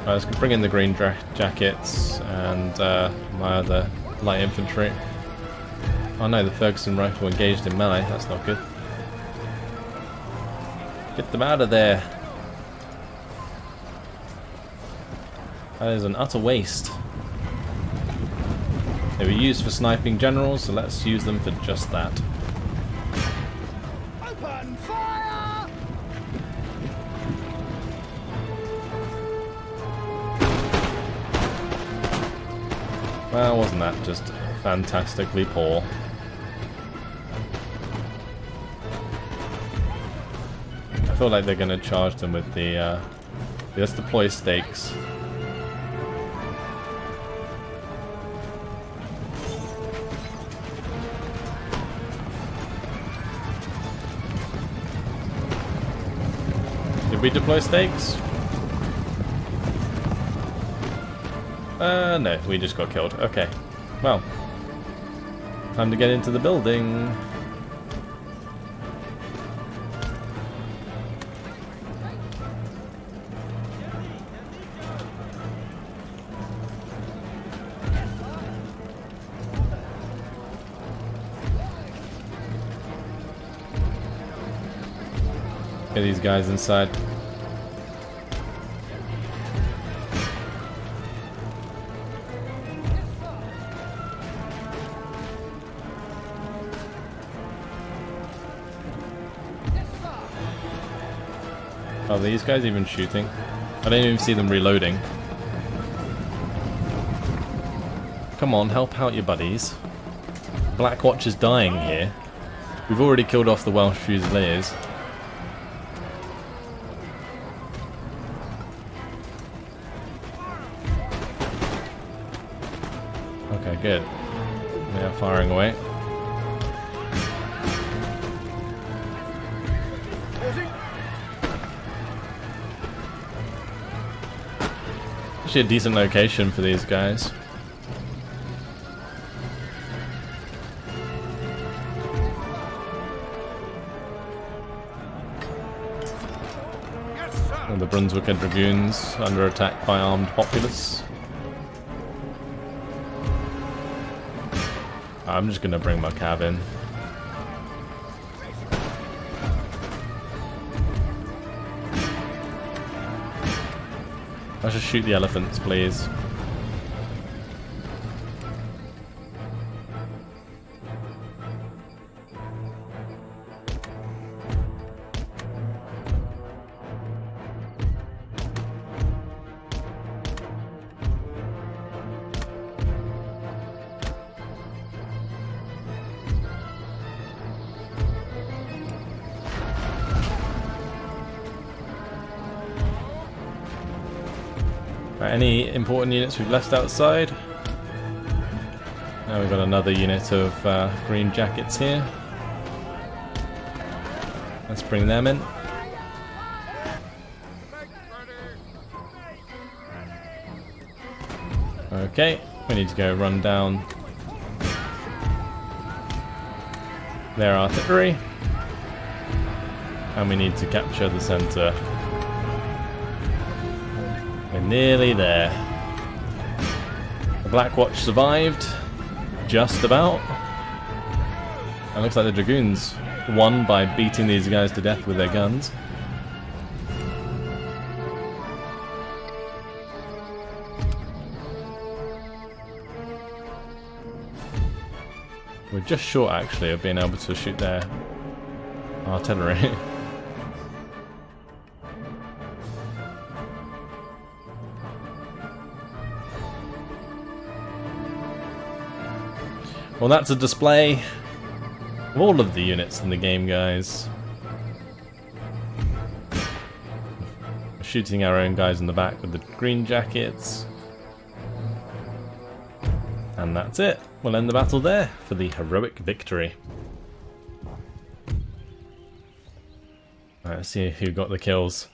Let's bring in the green jackets and my other light infantry. Oh no, the Ferguson rifle engaged in melee. That's not good. Get them out of there. That is an utter waste. They were used for sniping generals, so let's use them for just that. Open fire! Well, wasn't that just fantastically poor? I feel like they're going to charge them with the let's deploy stakes. Did we deploy stakes? No, we just got killed. Okay. Well, time to get into the building. Get these guys inside. Are these guys even shooting? I don't even see them reloading. Come on, help out your buddies. Blackwatch is dying here. We've already killed off the Welsh Fusiliers. Okay, good. They are firing away. Actually a decent location for these guys. And the Brunswicker Dragoons under attack by armed populace. I'm just gonna bring my cav in. Let's just shoot the elephants, please. Any important units we've left outside? Now we've got another unit of green jackets here. Let's bring them in. Okay, we need to go run down their artillery. And we need to capture the centre. We're nearly there. The Blackwatch survived. Just about. And looks like the Dragoons won by beating these guys to death with their guns. We're just short actually of being able to shoot their artillery. Well, that's a display of all of the units in the game, guys. Shooting our own guys in the back with the green jackets. And that's it. We'll end the battle there for the heroic victory. Alright, let's see who got the kills.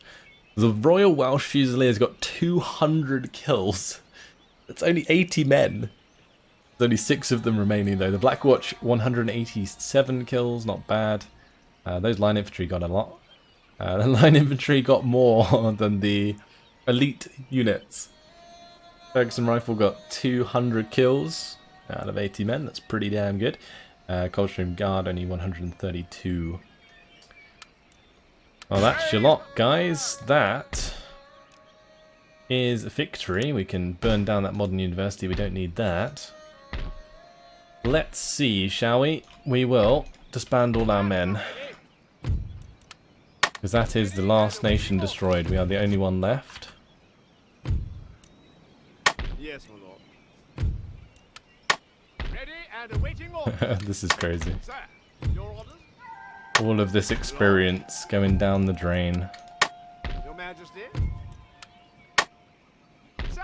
The Royal Welsh Fusiliers got 200 kills. It's only 80 men. There's only 6 of them remaining though. The Black Watch, 187 kills, not bad. Those line infantry got a lot. The line infantry got more than the elite units. Ferguson Rifle got 200 kills out of 80 men. That's pretty damn good. Coldstream Guard only 132. Well, that's your lot, guys. That is a victory. We can burn down that modern university. We don't need that. Let's see, shall we? We will disband all our men. Because that is the last nation destroyed. We are the only one left. Yes, my lord. Ready and awaiting orders. This is crazy. Sir, your orders? All of this experience going down the drain. Your Majesty? Sir.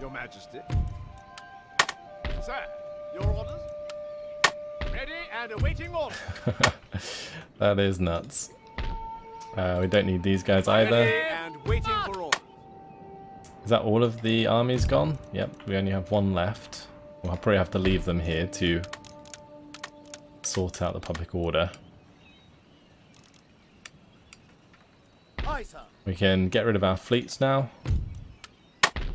Your Majesty? Sir, your orders? Ready and awaiting orders. That is nuts. We don't need these guys either. Ready and waiting for orders. Is that all of the armies gone? Yep, we only have one left. We'll probably have to leave them here to sort out the public order. Aye, sir. We can get rid of our fleets now,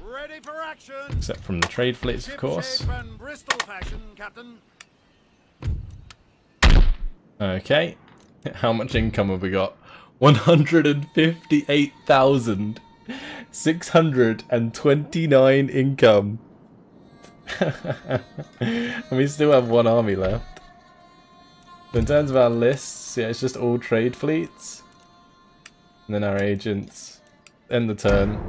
Ready for action. except from the trade fleets, of Ship course. shape and Bristol fashion, Captain. Okay, how much income have we got? 158,629 income. And we still have one army left. In terms of our lists, yeah, it's just all trade fleets. And then our agents. End the turn.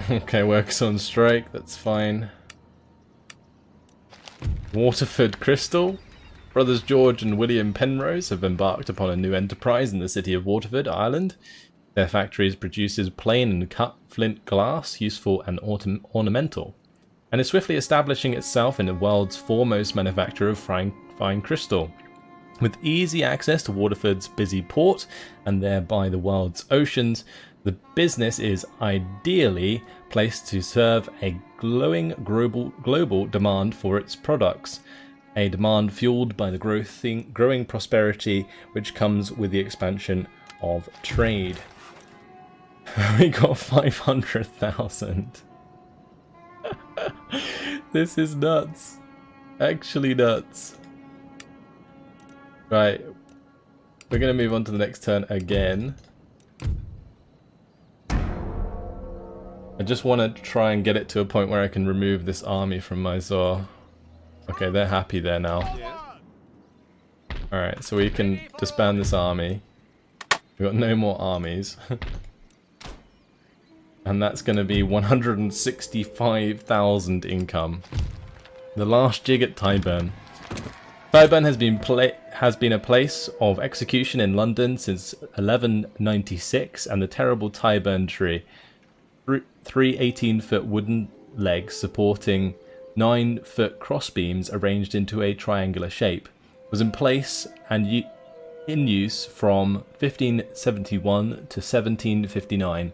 Okay, works on strike, that's fine. Waterford Crystal. Brothers George and William Penrose have embarked upon a new enterprise in the city of Waterford, Ireland. Their factories produces plain and cut flint glass, useful and ornamental, and is swiftly establishing itself in the world's foremost manufacturer of fine crystal. With easy access to Waterford's busy port and thereby the world's oceans, the business is ideally placed to serve a glowing global demand for its products, a demand fueled by the growing prosperity which comes with the expansion of trade. We got 500,000. This is nuts. Actually nuts. Right. We're going to move on to the next turn again. I just want to try and get it to a point where I can remove this army from Mysore. Okay, they're happy there now. Alright, so we can disband this army. We've got no more armies. And that's going to be 165,000 income. The last jig at Tyburn. Tyburn has been a place of execution in London since 1196, and the terrible Tyburn tree, 3 18-foot wooden legs supporting 9-foot crossbeams arranged into a triangular shape, was in place and in use from 1571 to 1759.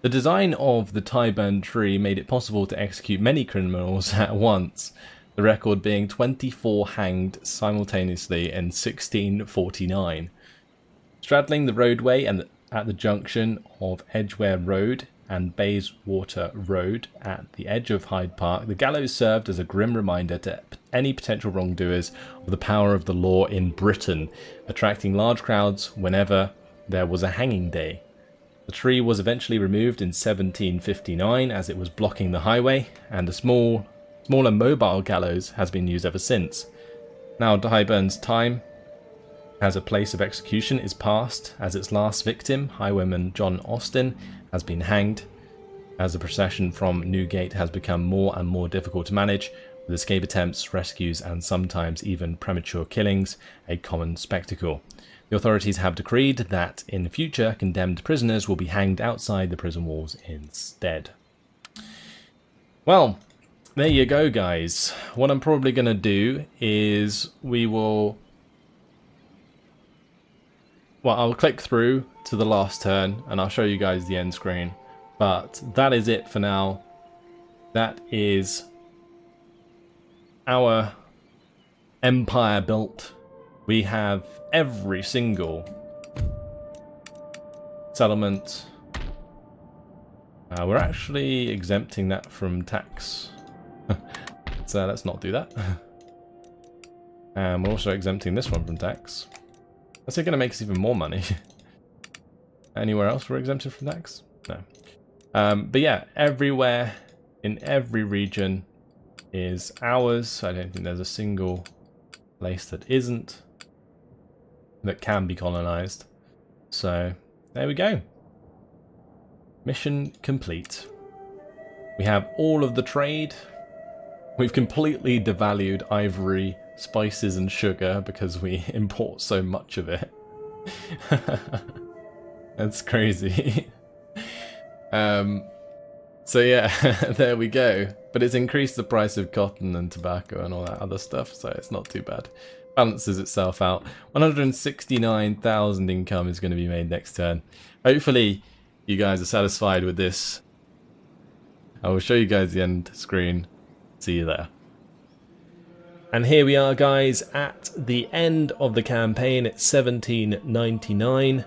The design of the Tyburn tree made it possible to execute many criminals at once, the record being 24 hanged simultaneously in 1649. Straddling the roadway and at the junction of Edgware Road and Bayswater Road at the edge of Hyde Park, the gallows served as a grim reminder to any potential wrongdoers of the power of the law in Britain, attracting large crowds whenever there was a hanging day. The tree was eventually removed in 1759 as it was blocking the highway, and a smaller mobile gallows has been used ever since. Now Tyburn's time as a place of execution is past, as its last victim, highwayman John Austin, has been hanged, as the procession from Newgate has become more and more difficult to manage, with escape attempts, rescues and sometimes even premature killings a common spectacle. The authorities have decreed that in future condemned prisoners will be hanged outside the prison walls instead. Well, there you go, guys. What I'm probably going to do is we will well, I'll click through to the last turn and I'll show you guys the end screen. But that is it for now. That is our empire built. We have every single settlement. We're actually exempting that from tax. So let's not do that. And we're also exempting this one from tax. That's going to make us even more money. Anywhere else we're exempted from tax? No. But yeah, everywhere in every region is ours. I don't think there's a single place that isn't, that can be colonized. So there we go. Mission complete. We have all of the trade. We've completely devalued ivory, spices and sugar because we import so much of it. That's crazy. So yeah, there we go. But it's increased the price of cotton and tobacco and all that other stuff, so it's not too bad. Balances itself out. 169,000 income is going to be made next turn. Hopefully you guys are satisfied with this. I will show you guys the end screen. See you there. And here we are, guys, at the end of the campaign at 1799.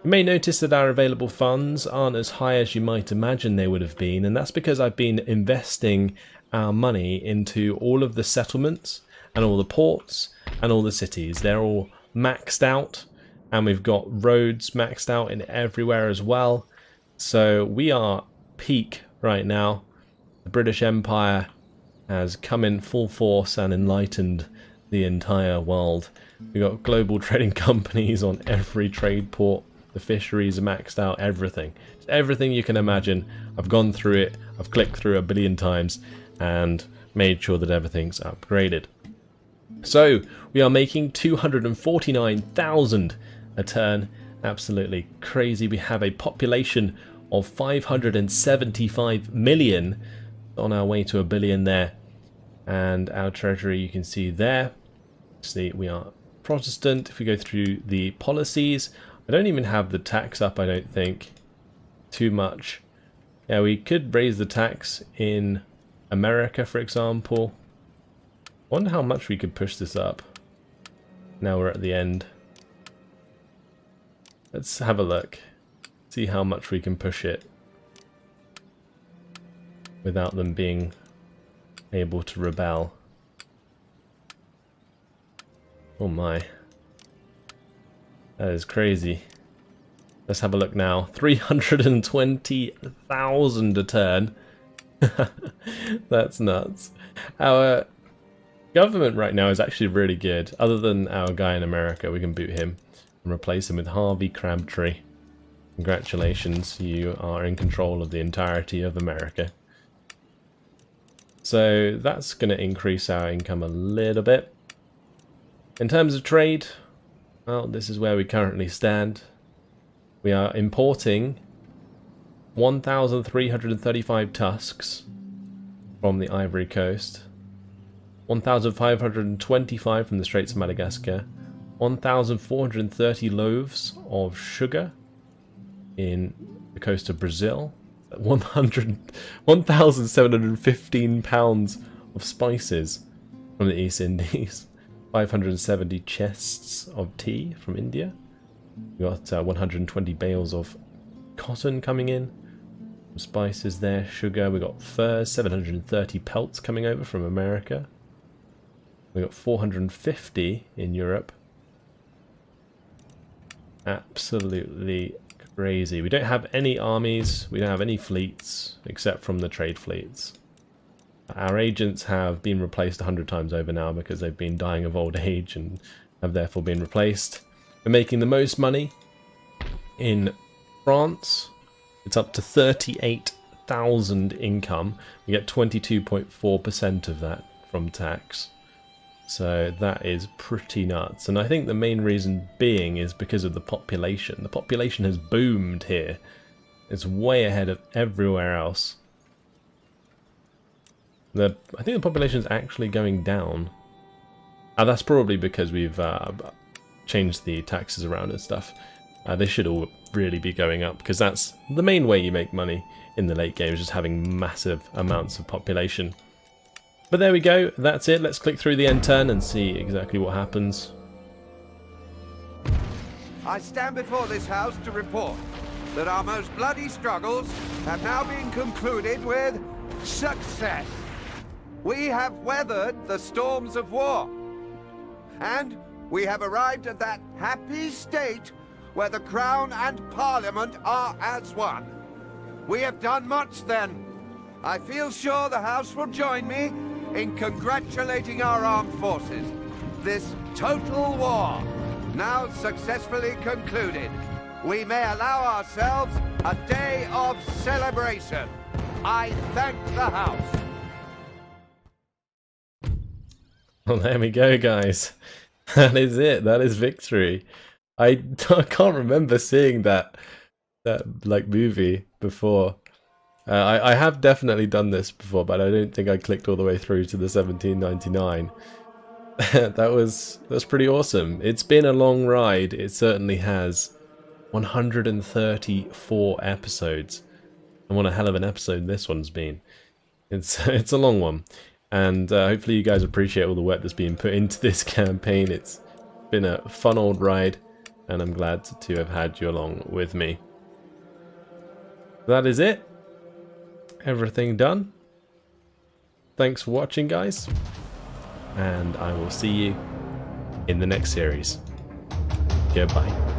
You may notice that our available funds aren't as high as you might imagine they would have been, and that's because I've been investing our money into all of the settlements and all the ports and all the cities. They're all maxed out, and we've got roads maxed out in everywhere as well. So we are peak right now. The British Empire has come in full force and enlightened the entire world. We've got global trading companies on every trade port. The fisheries are maxed out, everything. Just everything you can imagine. I've gone through it, I've clicked through 1 billion times and made sure that everything's upgraded. So we are making 249,000 a turn. Absolutely crazy. We have a population of 575 million, on our way to 1 billion there. And our treasury you can see there. See, we are Protestant. If we go through the policies, I don't even have the tax up, I don't think, too much. Yeah, we could raise the tax in America, for example. I wonder how much we could push this up. Now we're at the end. Let's have a look. See how much we can push it without them being able to rebel. Oh my. That is crazy. Let's have a look now. 320,000 a turn. That's nuts. Our government right now is actually really good. Other than our guy in America, we can boot him and replace him with Harvey Crabtree. Congratulations, you are in control of the entirety of America. So that's going to increase our income a little bit. In terms of trade, well, this is where we currently stand. We are importing 1,335 tusks from the Ivory Coast, 1,525 from the Straits of Madagascar, 1,430 loaves of sugar in the coast of Brazil, 1,715 pounds of spices from the East Indies, 570 chests of tea from India. We got 120 bales of cotton coming in, some spices there, sugar. We got furs, 730 pelts coming over from America. We got 450 in Europe. Absolutely crazy. We don't have any armies, we don't have any fleets, except from the trade fleets. Our agents have been replaced 100 times over now because they've been dying of old age and have therefore been replaced. We're making the most money in France. It's up to 38,000 income. We get 22.4% of that from tax. So that is pretty nuts. And I think the main reason being is because of the population. The population has boomed here. It's way ahead of everywhere else. I think the population is actually going down. That's probably because we've changed the taxes around and stuff. This should all really be going up, because that's the main way you make money in the late game, is just having massive amounts of population. But there we go, that's it. Let's click through the end turn and see exactly what happens. I stand before this house to report that our most bloody struggles have now been concluded with success. We have weathered the storms of war, and we have arrived at that happy state where the Crown and Parliament are as one. We have done much then. I feel sure the House will join me in congratulating our armed forces. This total war, now successfully concluded, we may allow ourselves a day of celebration. I thank the House. Well, there we go, guys. That is it. That is victory. I can't remember seeing that like movie before. I have definitely done this before, but I don't think I clicked all the way through to the 1799. That's pretty awesome. It's been a long ride. It certainly has. 134 episodes, and what a hell of an episode this one's been. It's a long one, and hopefully you guys appreciate all the work that's been put into this campaign. It's been a fun old ride, and I'm glad to have had you along with me. That is it. Everything done. Thanks for watching, guys, and I will see you in the next series. Goodbye.